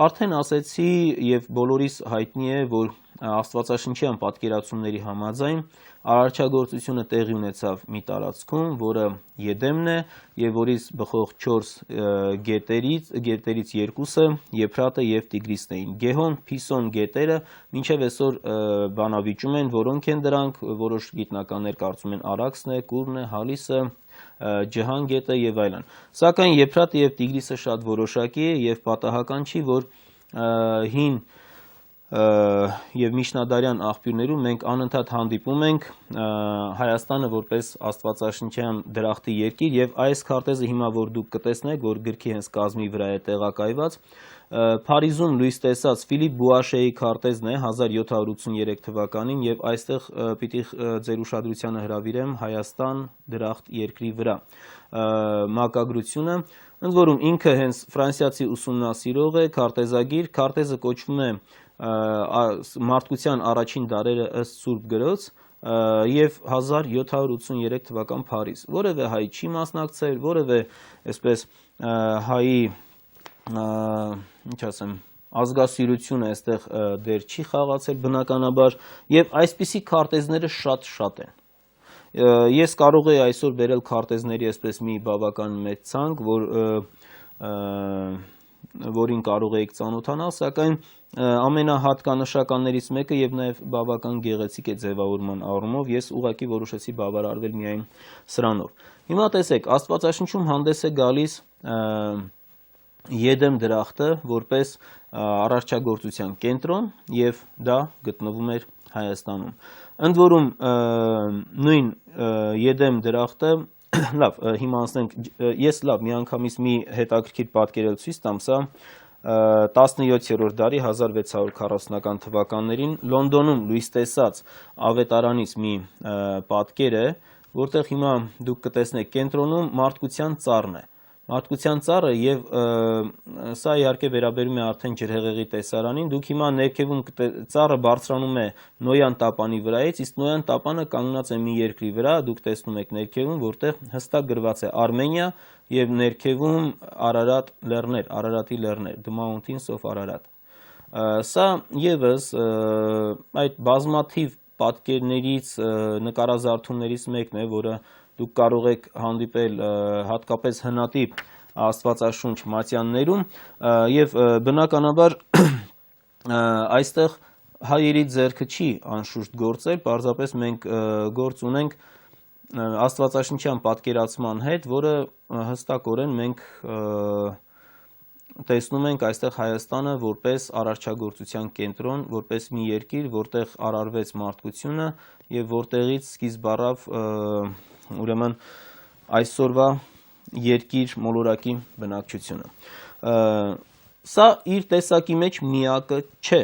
Արդեն ասեցի եւ բոլորիս հայտնի է, որ Աստվածաշնչյան պատկերացումների համաձայն արարչագործությունը տեղի ունեցավ մի տարածքում, որը Եդեմն է եւ որից բխող 4 գետերից երկուսը Եփրատը եւ Տիգրիսն էին։ Գեհոն, Փիսոն գետերը մինչեւ այսօր բանավիճում են, որոնք են դրանք, որոշ գիտնականներ կարծում են Արաքսն է, Կուրն է, Հալիսը, Ջհան գետը եւ այլն։ Սակայն Եփրատը եւ Տիգրիսը շատ որոշակի է եւ պատահական չի, որ հին եւ միջնադարյան աղբյուրներում մենք անընդհատ հանդիպում ենք Հայաստանը որպես Աստվածաշնչյան դրախտի երկիր եւ այս քարտեզը հիմա որ դուք կտեսնեք, որ գրքի հենց կազմի վրա է տեղակայված, Փարիզում լույս տեսած Ֆիլիպ Բուաշեի քարտեզն է 1783 թվականին եւ այստեղ պիտի ձեր ուշադրությանը հրավիրեմ Հայաստան դրախտ երկրի վրա մակագրությունը, ընդ որում ինքը հենց ֆրանսիացի ուսումնասիրող է, քարտեզագիր, քարտեզը կոչվում է մարդկության առաջին դարերը ըստ Սուրբ գրոց եւ 1783 թվական Փարիզ։ Որևէ հայ չի մասնակցել, որևէ այսպես հայի ինչ ասեմ, ազգասիրությունը այստեղ դեր չի խաղացել բնականաբար եւ այսպիսի քարտեզները շատ են։ Ես կարող եի այսօր բերել քարտեզների այսպես մի բավական մեծ ցանկ, որին կարող եք ծանոթանալ, սակայն ամենահատկանշականներից մեկը եւ նաեւ բավական գեղեցիկ է ձևավորման առումով, ես ուղղակի որոշեցի բավարարվել միայն սրանով։ Հիմա տեսեք, Աստվածաշնչում հանդես է գալիս Եդեմ դրախտը որպես արարչագործության կենտրոն եւ դա գտնվում էր Հայաստանում։ Ընդ որում նույն Եդեմ դրախտը լավ, հիմա անցնենք, ես միանգամից մի հետաքրքիր պատկերել ցույց տամ, սա 17-րդ դարի 1640-ական թվականներին Լոնդոնում լույս տեսած ավետարանից մի պատկեր է, որտեղ հիմա դուք կտեսնեք կենտրոնում մարդկության ծառն է։ Մարդկության ծառը եւ սա իհարկե վերաբերում է արդեն ջրհեղեղի տեսարանին, դուք հիմա ներքևում ծառը բարձրանում է Նոյան տապանի վրայից, իսկ Նոյան տապանը կանգնած է մի երկրի վրա, դուք տեսնում եք ներքևում, որտեղ հստակ գրված է Արմենիա եւ ներքևում Արարատ լեռներ, Արարատի լեռներ, The Mountains of Ararat։ Սա եւս այդ բազմաթիվ պատկերներից, նկարազարդումներից մեկն է, որը դուք կարող եք հանդիպել հատկապես հնատիպ աստվածաշունչ մատյաններում եւ բնականաբար այստեղ հայերի ձեռքը չի անշուշտ գործել, պարզապես մենք գործ ունենք աստվածաշնչյան պատկերացման հետ, որը հստակորեն մենք տեսնում ենք այստեղ Հայաստանը որպես արարչագործության կենտրոն, որպես մի երկիր, որտեղ արարվեց մարդկությունը եւ որտեղից սկիզբ առավ ուրեմն այսօրվա երկիր մոլորակի բնակչությունը։ Սա իր տեսակի մեջ միակը չէ։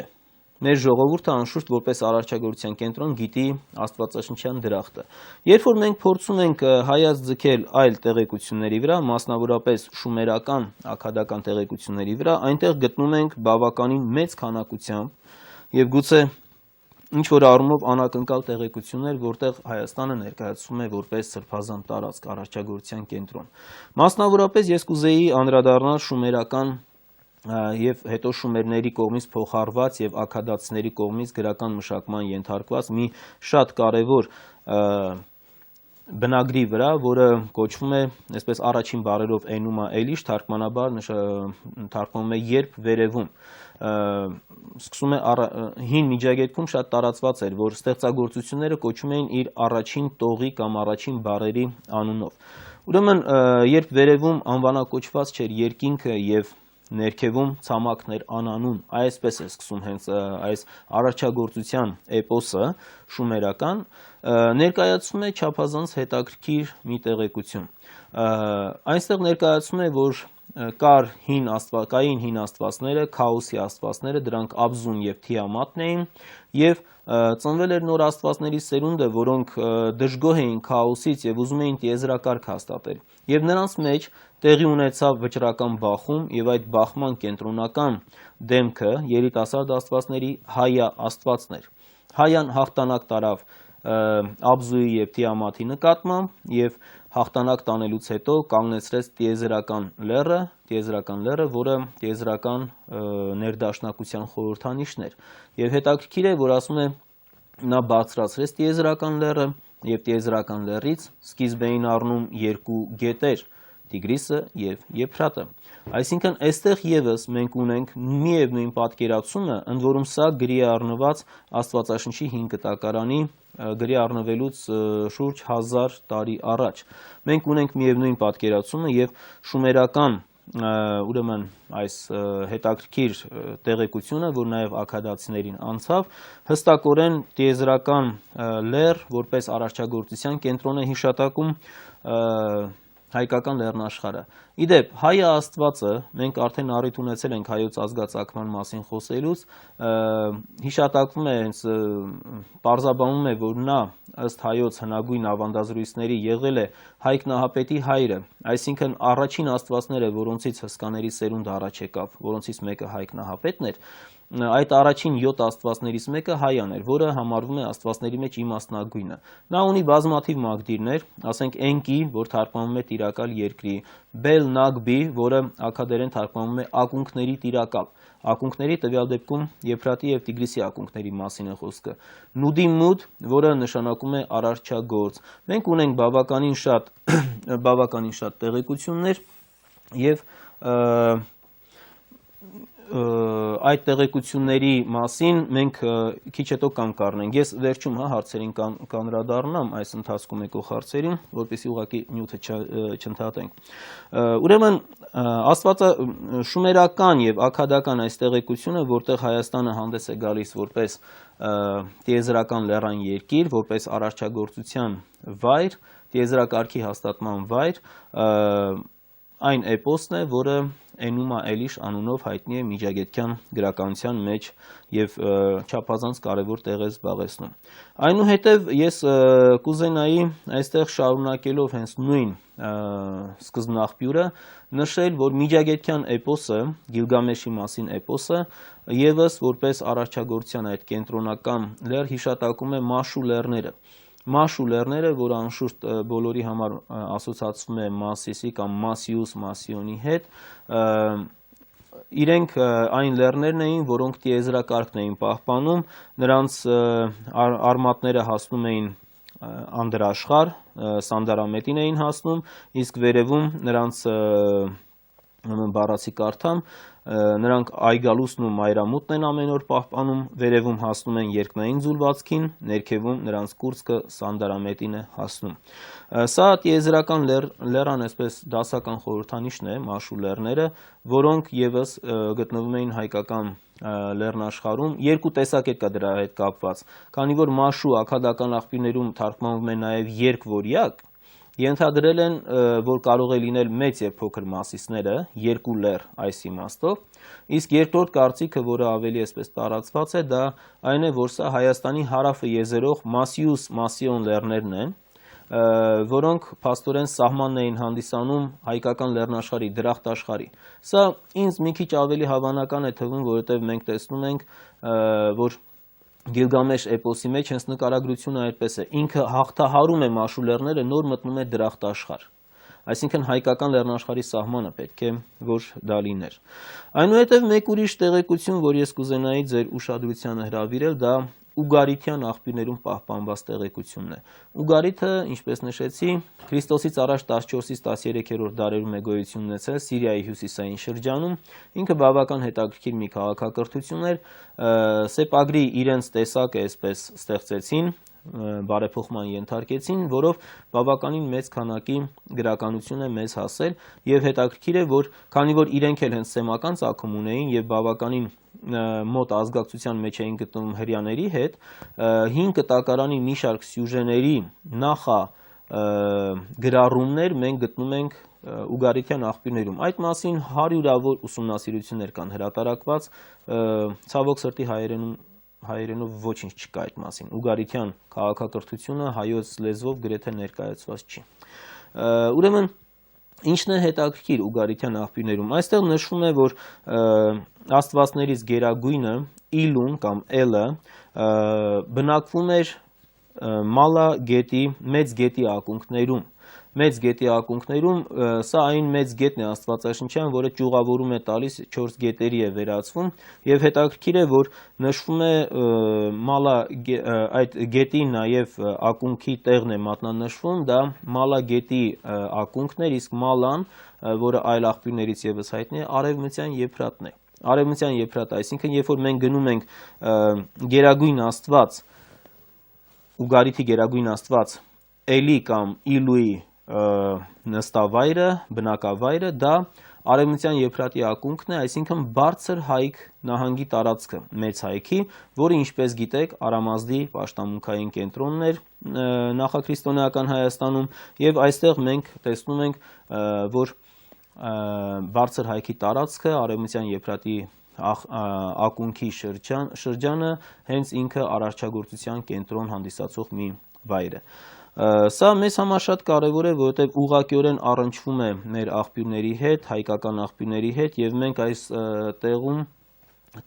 Մեր ժողովուրդը անշուշտ որպես արարչագործության կենտրոն գիտի աստվածաշնչյան դրախտը։ Երբ որ մենք փորձում ենք հայաց ձգել այլ տեղեկությունների վրա, մասնավորապես շումերական, աքադական տեղեկությունների վրա, այնտեղ գտնում ենք բավականին մեծ քանակությամբ եւ գուցե ինչ-որ առումով անակնկալ տեղեկություններ, որտեղ Հայաստանը ներկայացվում է որպես սրբազան տարածք արարչագործության կենտրոն։ Մասնավորապես ես կուզեի անդրադառնալ շումերական եւ հետո շումերների կողմից փոխառված եւ աքադացիների կողմից գրական մշակման ենթարկված մի շատ կարեւոր բնագրի վրա, որը կոչվում է այսպես առաջին բառերով Էնումա Էլիշ, թարգմանաբար թարգմանում է երբ վերևում։ Սկսում է հին միջագետքում շատ տարածված էր, որ ստեղծագործությունները կոչում էին իր առաջին տողի կամ առաջին բառերի անունով։ Ուրեմն երբ վերևում անվանակոչված չէր երկինքը եւ ներքևում ցամաքներ անանուն, այսպես է սկսում հենց այս արարչագործության էպոսը շումերական, ներկայացում է չափազանց հետաքրքիր մի տեղեկություն։ Այնտեղ ներկայացում է, որ կային հին աստվածները, քաոսի աստվածները, դրանք Աբզուն եւ Թիամատն էին, եւ ծնվել էր նոր աստվածների սերունդը, որոնք դժգոհ էին քաոսից եւ ուզում էին տիեզերակարգ հաստատել։ Եվ նրանց մեջ տեղի ունեցավ վճռական բախում եւ այդ բախման կենտրոնական դեմքը երիտասարդ աստվածների Հայա աստվածն էր։ Հայան հաղթանակ տարավ Աբզուի եւ Թիամաթի նկատմամբ եւ հաղթանակ տանելուց հետո կանգնեցրեց տիեզերական լեռը, որը տիեզերական ներդաշնակության խորհրդանիշն էր։ Եվ հետաքրքիր է, որ ասում է նա բարձրացրեց տիեզերական լեռը եւ տիեզերական լեռից սկիզբ էին առնում երկու գետեր՝ Տիգրիսը եւ Եփրատը։ Այսինքն այստեղ եւս մենք ունենք միևնույն պատկերացումը, ընդ որում սա գրի է առնված Աստվածաշնչի 5 կտակարանի գրի առնվելուց շուրջ 1000 տարի առաջ։ Մենք ունենք միևնույն պատկերացումը եւ շումերական ուրեմն այս հետաքրքիր տեղեկությունը, որ նաեւ աքադացիներին անցավ, հստակորեն տիեզերական լեռ որպես արարչագործության կենտրոն է հիշատակում հայկական լեռնաշխարհը։ Իդեպ Հայա Աստվածը, մենք արդեն առիթ ունեցել ենք հայոց ազգացակման մասին խոսելուց, հիշատակվում է, հենց պարզաբանում է, որ նա ըստ հայոց հնագույն ավանդազրույցների եղել է Հայկ Նահապետի հայրը, այսինքն առաջին աստվածները, որոնցից հսկաների սերունդը առաջ եկավ, որոնցից մեկը Հայկ Նահապետն էր, այդ առաջին 7 աստվածներից մեկը Հայան էր, որը համարվում է աստվածների մեջ իմաստնագույնը։ Նա ունի բազմաթիվ մագդիրներ, ասենք Էնկի, որ թարգմանվում է տիրակալ երկրի, Բել Նագբի, որը աքադերեն թարգմանվում է ակունքների տիրակալ։ Ակունքների տվյալ դեպքում Եփրատի եւ Տիգրիսի ակունքների մասին է խոսքը։ Նուդի Մուդ, որը նշանակում է արարչագործ։ Մենք ունենք բավականին շատ տեղեկություններ եւ այդ տեղեկությունների մասին մենք քիչ հետո կան կառնենք։ Ես վերջում հարցերին կանրադառնամ այս ընթացքում եկող հարցերին, որպեսզի ուղղակի նյութը չընդհատենք։ Ուրեմն շումերական եւ աքադական այս տեղեկությունը, որտեղ Հայաստանը հանդես է գալիս որպես տիեզերական լեռան երկիր, որպես արարչագործության վայր, տիեզերակարգի հաստատման վայր այն էպոսն է, որը Էնումա Էլիշ անունով հայտնի է միջագետքյան գրականության մեջ եւ չափազանց կարեւոր տեղ է զբաղեցնում։ Այնուհետեւ ես կուզենայի այստեղ շարունակելով հենց նույն սկզբնաղբյուրը նշել, որ միջագետքյան էպոսը, Գիլգամեշի մասին էպոսը, եւս որպես առաջագործության այդ կենտրոնական լեռ հիշատակում է Մաշու լեռները։ Մաշու լեռները, որը անշուշտ բոլորի համար ասոցացվում է Մասիսի կամ Մասիուս Մասիոնի հետ, իրենք այն լեռներն էին, որոնք տիեզերակարգն էին պահպանում, նրանց արմատները հասնում էին անդրաշխար, Սանդարամետին էին հասնում, իսկ վերևում նրանց բառացի կարդամ, նրանք Այգալուսն ու Մայրամուտն են ամեն օր պահպանում, վերևում հասնում են երկնային ձուլվածքին, ներքևում նրանց կուրծքը Սանդարամետին է հասնում։ Սա տիեզերական լեռան այսպես դասական խորհրդանիշն է, Մաշու լեռները, որոնք եւս գտնվում էին հայկական լեռնաշխարհում, երկու տեսակետ կա դրա հետ կապված, քանի որ Մաշու աքադական աղբյուրներում թարգմանվում է նաեւ երկվորյակ, ենթադրել են, որ կարող է լինել մեծ եւ փոքր Մասիսները, երկու լեռ այս իմաստով, իսկ երկրորդ կարծիքը, որը ավելի այսպես տարածված է, դա այն է, որ սա Հայաստանի հարավը եզերող Մասիուս Մասիոն լեռներն են, որոնք փաստորեն սահմանն էին հանդիսանում հայկական լեռնաշխարհի դրախտաշխարհի։ Սա ինձ մի քիչ ավելի հավանական է թվում, որովհետեւ մենք տեսնում ենք, որ Գիլգամեշ էպոսի մեջ հենց նկարագրությունը այդպես է, ինքը հաղթահարում է Մաշու լեռները, նոր մտնում է դրախտաշխարհ, այսինքն հայկական լեռնաշխարհի սահմանը պետք է որ դա լիներ։ Այնուհետև մեկ ուրիշ տեղեկություն, որ ես կուզենայի ձեր ուշադրությանը հրավիրել, դա Ուգարիթյան աղբյուրներում պահպանված տեղեկությունն է։ Ուգարիթը, ինչպես նշեցի, Քրիստոսից առաջ 14-ից 13-րդ դարերում է գոյություն ունեցել Սիրիայի հյուսիսային շրջանում, ինքը բավական հետաքրքիր մի քաղաքակրթություն էր, սեպագրի իրենց տեսակը այսպես ստեղծեցին, բարեփոխման ենթարկեցին, որով բավականին մեծ քանակի գրականություն է մեզ հասել եւ հետաքրքիր է, որ քանի որ իրենք էլ հենց սեմական ծագում ունեին եւ բավականին մոտ ազգակցության մեջ էին գտնվում հրյաների հետ, հին կտակարանի մի շարք սյուժեների նախա գրառումներ մենք գտնում ենք ուգարիթյան աղբյուրներում։ Այդ մասին հարյուրավոր ուսումնասիրություններ կան հրատարակված, ցավոք սրտի հայերենով ոչինչ չկա այդ մասին։ Ուգարիթյան քաղաքակրթությունը հայոց լեզվով գրեթե ներկայացված չի։ Ուրեմն ինչն է հետաքրքիր ուգարիթյան աղբյուրներում։ Այստեղ նշվում է, որ աստվածներից գերագույնը Իլուն կամ Էլը բնակվում էր Մալա գետի մեծ գետի ակունքներում։ Մեծ գետի ակունքներում սա այն մեծ գետն է աստվածաշնչյան, որը ճյուղավորում է տալիս 4 գետերի է վերածվում եւ հետաքրքիր է, որ նշվում է Մալա այդ գետի նաեւ ակունքի տեղն է մատնանշվում, դա Մալա գետի ակունքն էր, իսկ Մալան, որը այլ աղբյուրներից եւս հայտնի է, արևմտյան Եփրատն է։ Արևմտյան Եփրատ, այսինքն երբ որ մենք գնում ենք գերագույն աստված, Ուգարիթի գերագույն աստված Էլի կամ Իլուի նստավայրը, բնակավայրը, դա արևմտյան Եփրատի ակունքն է, այսինքն բարձր հայք նահանգի տարածքը, մեծ հայքի, որը ինչպես գիտեք Արամազդի պաշտամունքային կենտրոնն էր նախաքրիստոնեական Հայաստանում եւ այստեղ մենք տեսնում ենք, որ բարձր հայքի տարածքը արևմտյան Եփրատի ակունքի շրջանը հենց ինքը արարչագործության կենտրոն հանդիսացող մի վայր է։ Սա մեզ համար շատ կարևոր է, որովհետև ուղղակիորեն առնչվում է մեր աղբյուրների հետ, հայկական աղբյուրների հետ եւ մենք այս տեղում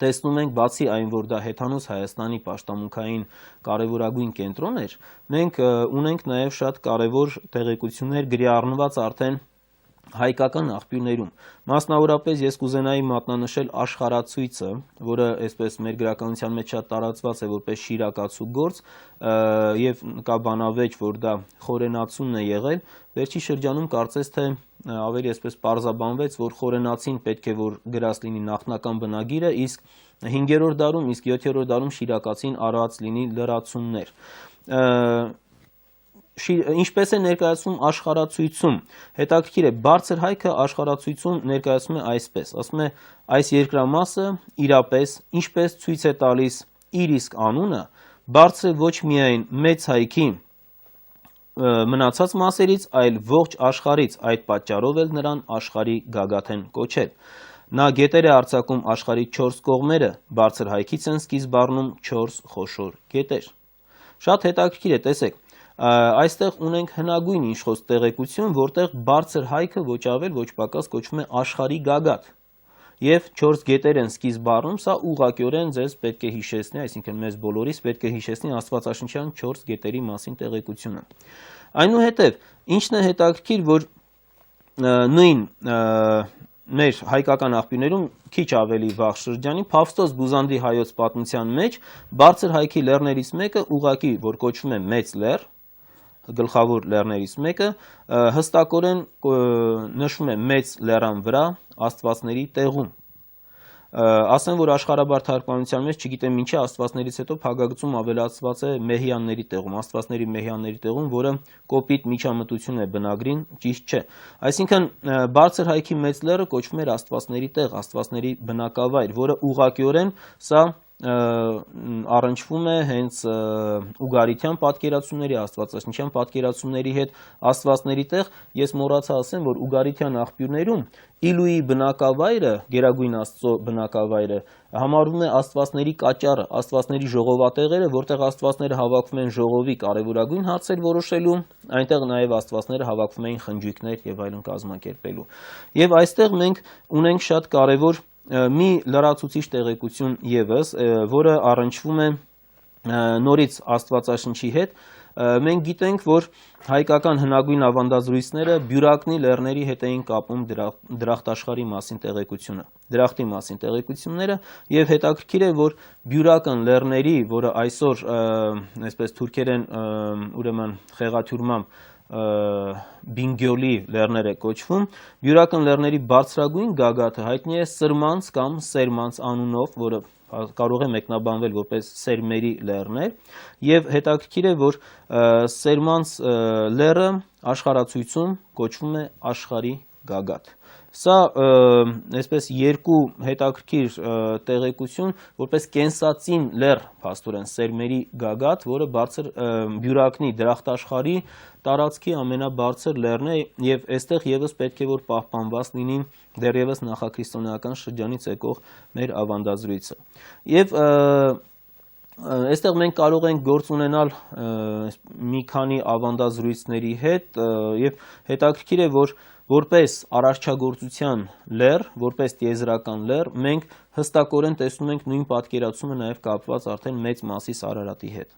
տեսնում ենք, բացի այն, որ դա հեթանոս Հայաստանի պաշտամունքային կարևորագույն կենտրոն էր, մենք ունենք նաեւ շատ կարևոր տեղեկություններ գրի առնված արդեն հայկական աղբյուրներում։ Մասնավորապես ես կուզենայի մատնանշել աշխարհացույցը, որը այսպես մեր գրականության մեջ շատ տարածված է որպես շիրակացու գործ, եւ կա բանավեճ, որ դա խորենացումն է եղել, վերջի շրջանում կարծես թե ավելի այսպես պարզաբանվեց, որ խորենացին պետք է որ գրած լինի նախնական բնագիրը, իսկ 5-րդ դարում, իսկ 7-րդ դարում շիրակացին արած լինի լրացումներ։ Ինչպես է ներկայացվում աշխարհացույցում, հետաքրքիր է, բարձր հայքը աշխարհացույցում ներկայացվում է այսպես, ասում է այս երկրամասը իրապես ինչպես ցույց է տալիս իր իսկ անունը, բարձր ոչ միայն մեծ հայքի մնացած մասերից, այլ ողջ աշխարհից, այդ պատճառով էլ նրան աշխարհի գագաթ են կոչել։ Նա գետեր է արձակում աշխարհի 4 կողմերը, բարձր հայքից են սկիզբ առնում 4 խոշոր գետեր։ Շատ հետաքրքիր է, տեսեք, այստեղ ունենք հնագույն իշխող տեղեկություն, որտեղ բարձր հայքը ոչ ավել, ոչ պակաս կոչվում է աշխարհի գագաթ։ Եվ 4 գետեր են սկիզբ առնում, սա ուղղակիորեն ձեզ պետք է հիշեցնի, այսինքն մեզ բոլորիս պետք է հիշեցնի Աստվածաշնչյան 4 գետերի մասին տեղեկությունը։ Այնուհետև, ինչն է հետաքրքիր, որ նույն մեր հայկական աղբյուրներում քիչ ավելի վաղ շրջանի Փավստոս Բուզանդի հայոց պատմության մեջ բարձր հայքի լեռներից մեկը ուղղակի, որ կոչվում է Մեծ լեռ, գլխավոր լեռներից մեկը, հստակորեն նշվում է Մեծ լեռան վրա աստվածների տեղում։ Ասեմ, որ աշխարհաբար թարգմանության մեջ չգիտեմ ինչի աստվածներից հետո փակագծում ավելացված է մեհյանների տեղում, աստվածների մեհյանների տեղում, որը կոպիտ միջամտություն է բնագրին, ճիշտ չէ։ Այսինքն բարձր հայքի Մեծ լեռը կոչվում էր աստվածների տեղ, աստվածների բնակավայր, որը ուղղակիորեն սա առնչվում է հենց ուգարիթյան պատկերացումների, աստվածաշնչյան պատկերացումների հետ, աստվածների տեղ։ Ես մոռացա ասեմ, որ ուգարիթյան աղբյուրներում Իլուի բնակավայրը, Գերագույն Աստծո բնակավայրը, համարվում է աստվածների կաճառը, աստվածների ժողովատեղերը, որտեղ աստվածները հավաքվում են ժողովի կարևորագույն հարցեր որոշելու, այնտեղ նաև աստվածները հավաքվում էին խնջույքներ եւ այլն կազմակերպելու։ Եվ այստեղ մենք ունենք շատ կարևոր մի լրացուցիչ տեղեկություն եւս, որը առնչվում է նորից Աստվածաշնչի հետ։ Մենք գիտենք, որ հայկական հնագույն ավանդազրույցները բյուրակնի լեռների հետ էին կապում դրախտաշխարհի մասին տեղեկությունը, դրախտի մասին տեղեկությունները, եւ հետաքրքիր է, որ բյուրական լեռների, որը այսօր այսպես թուրքերեն ուրեմն խեղաթյուրմամբ Բինգյոլի լեռներ է կոչվում, բյուրական լեռների բարձրագույն գագաթը հայտնի է Սրմանց կամ Սերմանց անունով, որը կարող է մեկնաբանվել որպես Սերմերի լեռներ, եւ հետաքրքիր է, որ Սերմանց լեռը աշխարհացույցում կոչվում է աշխարհի գագաթ։ Սա այսպես երկու հետաքրքիր տեղեկություն, որպես կենսածին լեռ, փաստորեն Սերմերի գագաթ, որը բարձր բյուրակնի դրախտաշխարհի տարածքի ամենաբարձր լեռն է, եւ այստեղ եւս պետք է որ պահպանված լինի դեռևս նախաքրիստոնեական շրջանից եկող մեր ավանդազրույցը։ Եվ այստեղ մենք կարող ենք գործ ունենալ մի քանի ավանդազրույցների հետ, եւ հետաքրքիր է, որ որպես արարչագործության լեռ, որպես տիեզերական լեռ, մենք հստակորեն տեսնում ենք նույն պատկերացումը նաև կապված արդեն Մեծ Մասիս Արարատի հետ։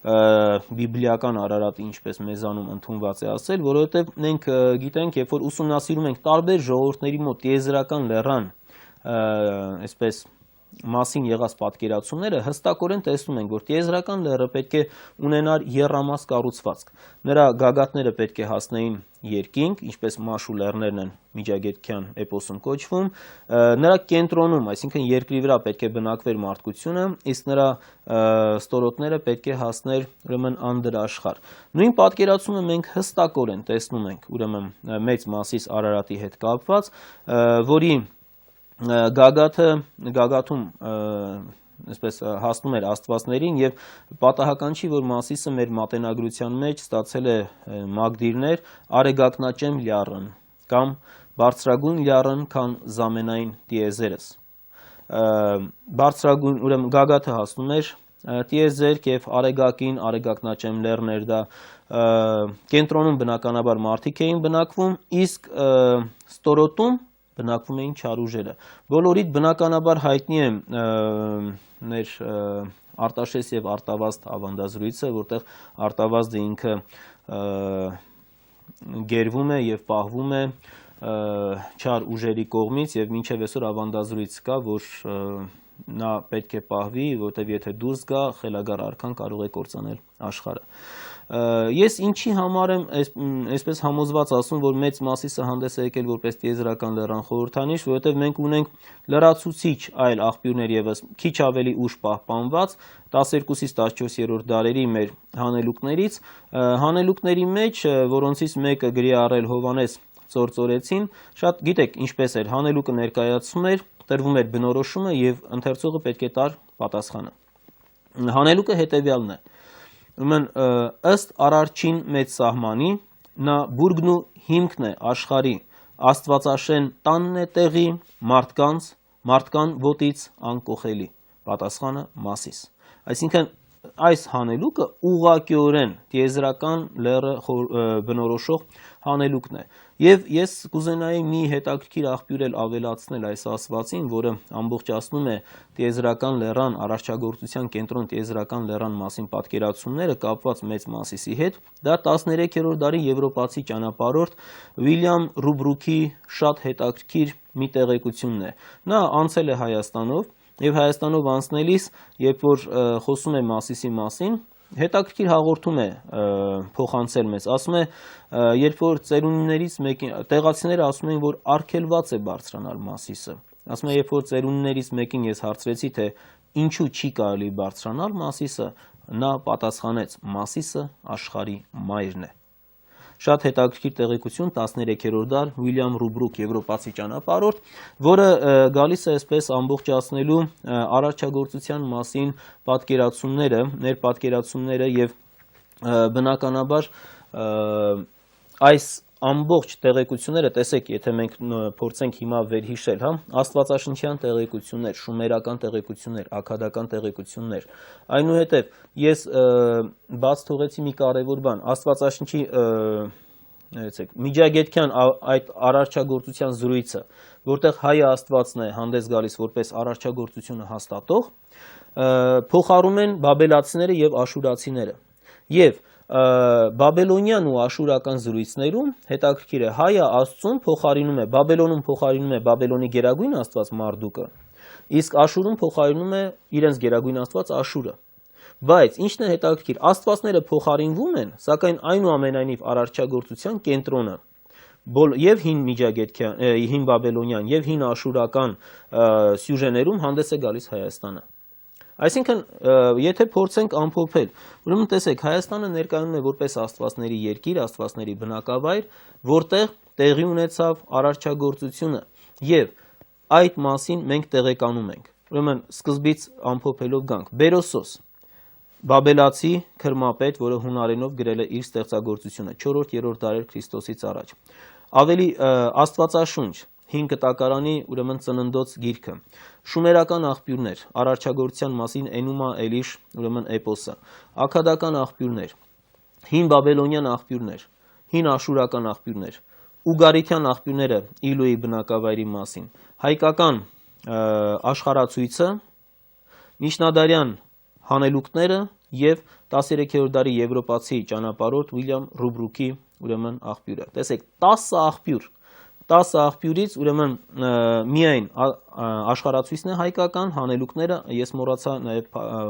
Բիբլիական Արարատի, ինչպես մեզանում ընդունված է ասել, որովհետև մենք գիտենք, երբ որ ուսումնասիրում ենք տարբեր ժողովուրդների մոտ տիեզերական լեռան, այսպես մասին եղած պատկերացումները, հստակորեն տեսնում ենք, որ տիեզերական լեռը պետք է ունենար եռամաս կառուցվածք։ Նրա գագաթները պետք է հասնեին երկինք, ինչպես մաշու լեռներն են Միջագետքյան էպոսում կոչվում, նրա կենտրոնում, այսինքն երկրի վրա պետք է բնակվեր մարդկությունը, իսկ նրա ստորոտները պետք է հասներ ուրեմն անդրաշխարհ։ Նույն պատկերացումը մենք հստակորեն տեսնում ենք ուրեմն Մեծ Մասիս Արարատի հետ կապված, որի գագաթում այսպես հասնում էր աստվածներին եւ պատահական չի, որ Մասիսը մեր մատենագրության մեջ ստացել է մագդիրներ արեգակնաճեմ լյառն կամ բարձրագույն լյառն, քան զամենայն տիեզերս։ Բարձրագույն, ուրեմն գագաթը հասնում էր տիեզերք եւ արեգակին, արեգակնաճեմ լեռներ դա կենտրոնում բնականաբար մարդիկ էին բնակվում, իսկ ստորոտում բնակվում էին չար ուժերը։ Բոլորիդ բնականաբար հայտնի է մեր Արտաշես եւ Արտավազդ ավանդազրույցը, որտեղ Արտավազդը ինքը գերվում է եւ պահվում է չար ուժերի կողմից եւ մինչեւ այսօր ավանդազրույց կա, որ նա պետք է պահվի, որտեվ եթե դուրս գա, խելագար արքան կարող է կործանել աշխարհը։ Ես ինչի համար եմ այսպես համոզված ասում, որ Մեծ Մասիսը հանդես է եկել որպես տիեզերական լեռան խորհրդանիշ, որովհետև մենք ունենք լրացուցիչ այլ աղբյուրներ եւս քիչ ավելի ուշ պահպանված 12-ից 14-րդ դարերի մեր հանելուկներից, հանելուկների մեջ, որոնցից մեկը գրի առել Հովանես Ծործորեցին, շատ գիտեք ինչպես էր, հանելուկը ներկայացում էր, տրվում էր բնորոշումը եւ ընթերցողը պետք է տար պատասխանը։ Հանելուկը հետեւյալն է. ուրեմն ըստ Արարչին մեծ սահմանի, նա բուրգն ու հիմքն է աշխարհի, Աստվածաշեն տանն է տեղի, մարդկան ոտից անկոխելի, պատասխանը Մասիս։ Այսինքն այս հանելուկը ուղղակիորեն տիեզերական լեռը բնորոշող հանելուկն է, եւ ես կուզենայի մի հետաքրքիր աղբյուր էլ ավելացնել այս ասվածին, որը ամբողջացնում է տիեզերական լեռան արարչագործության կենտրոն տիեզերական լեռան մասին պատկերացումները կապված մեծ Մասիսի հետ, դա 13-րդ դարի եվրոպացի ճանապարհորդ Վիլյամ Ռուբրուքի շատ հետաքրքիր մի տեղեկությունն է։ Նա անցել է Հայաստանով եւ Հայաստանով անցնելիս, երբ որ խոսում է Մասիսի մասին, հետաքրքիր հաղորդում է փոխանցել մեզ, ասում է, երբ որ ծերունիներից մեկին, տեղացիները ասում են, որ արգելված է բարձրանալ Մասիսը, ասում է, երբ որ ծերունիներից մեկին ես հարցրեցի, թե ինչու չի կարելի բարձրանալ Մասիսը, նա պատասխանեց, Մասիսը աշխարհի մայրն է։ Շատ հետաքրքիր տեղեկություն 13-րդ դար Վիլյամ Ռուբրուկ եվրոպացի ճանապարհորդ, որը գալիս է այսպես ամբողջացնելու արարչագործության մասին պատկերացումները, ներպատկերացումները եւ բնականաբար այս ամբողջ տեղեկությունները, տեսեք, եթե մենք փորձենք հիմա վերհիշել, աստվածաշնչյան տեղեկություններ, շումերական տեղեկություններ, աքադական տեղեկություններ, այնուհետև ես բաց թողեցի մի կարևոր բան, աստվածաշնչի միջագետքյան այդ արարչագործության զրույցը, որտեղ հայ Աստվածն է հանդես գալիս որպես արարչագործությունը հաստատող, փոխառում են բաբելացիները եւ աշուրացիները, եւ բաբելոնյան ու աշուրական զրույցներում հետաքրքիր է հայը Աստծուն փոխարինում է, Բաբելոնում փոխարինում է Բաբելոնի գերագույն աստված Մարդուկը, իսկ Աշուրում փոխարինում է իրենց գերագույն աստված Աշուրը։ Բայց ինչն է հետաքրքիր, աստվածները փոխարինվում են, սակայն այնուամենայնիվ արարչագործության կենտրոնը եւ հին միջագետքյան, հին բաբելոնյան եւ հին աշուրական սյուժեներում հանդես է գալիս Հայաստանը։ Այսինքն, եթե փորձենք ամփոփել, ուրեմն տեսեք, Հայաստանը ներկայանում է որպես աստվածների երկիր, աստվածների բնակավայր, որտեղ տեղի ունեցավ արարչագործությունը եւ այդ մասին մենք տեղեկանում ենք։ Ուրեմն սկզբից ամփոփելով գանք, Բերոսոս, բաբելացի քրմապետ, որը հունարենով գրել է իր ստեղծագործությունը 4-րդ դարեր Քրիստոսից առաջ։ Ավելի Աստվածաշունչ 5 կտակարանի ուրեմն ծննդոց գիրքը, շումերական աղբյուրներ, արարչագործության մասին Էնումա Էլիշ, ուրեմն էպոսը, աքադական աղբյուրներ, հին բաբելոնյան աղբյուրներ, հին աշուրական աղբյուրներ, ուգարիթյան աղբյուրները Իլուի բնակավայրի մասին, հայկական աշխարհացույցը, միջնադարյան հանելուկները եւ 13-րդ դարի եվրոպացի ճանապարհորդ Վիլյամ Ռուբրուքի ուրեմն աղբյուրը։ Տեսեք, 10 աղբյուր 10 աղբյուրից ուրեմն միայն աշխարհացույցն է հայկական, հանելուկները ես մոռացա նաև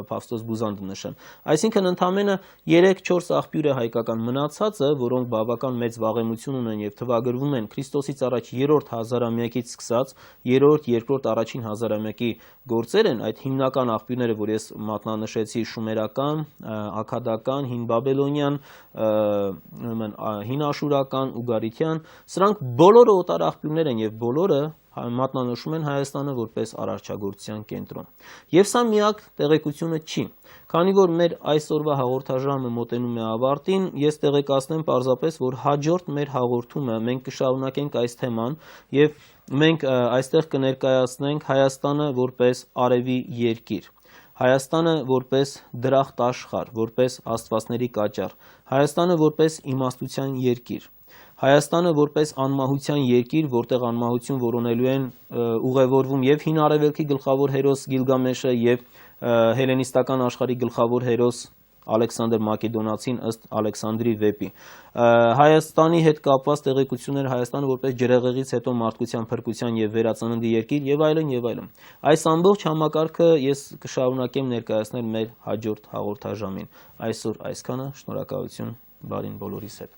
Փավստոս Բուզանդը նշեմ։ Այսինքն ընդամենը 3-4 աղբյուր է հայկական, մնացածը, որոնք բավական մեծ վաղեմություն ունեն եւ թվագրվում են Քրիստոսից առաջ 3-րդ հազարամյակից սկսած, 3-րդ, 2-րդ, առաջին հազարամյակի գործեր են, այդ հիմնական աղբյուրները, որ ես մատնանշեցի, շումերական, աքադական, հին բաբելոնյան, հին աշուրական, ուգարիթյան, սրանք բոլորը օտար աղբյուրներ են եւ բոլորը մատնանշում են Հայաստանը որպես արարչագործության կենտրոն։ Եվ սա միակ տեղեկությունը չի։ Քանի որ մեր այսօրվա հաղորդաժամը մոտենում է ավարտին, ես տեղեկացնեմ պարզապես, որ հաջորդ մեր հաղորդումը մենք կշարունակենք այս թեման եւ մենք այստեղ կներկայացնենք Հայաստանը որպես արևի երկիր, Հայաստանը որպես դրախտ աշխարհ, որպես աստվածների կաճառ, Հայաստանը որպես իմաստության երկիր, Հայաստանը որպես անմահության երկիր, որտեղ անմահություն որոնելու են ուղևորվում եւ հին արևելքի գլխավոր հերոս Գիլգամեշը եւ հելենիստական աշխարհի գլխավոր հերոս Ալեքսանդր Մակեդոնացին ըստ Ալեքսանդրի վեպի։ Հայաստանի հետ կապված տեղեկություններ Հայաստանը որպես ջրեղեղից հետո մարդկության փրկության եւ վերածննդի երկիր եւ այլն եւ այլն։ Այս ամբողջ համակարգը ես կշարունակեմ ներկայացնել մեր հաջորդ հաղորդաժամին։ Այսօր այսքանը, շնորհակալություն, բարին բոլորիս հետ։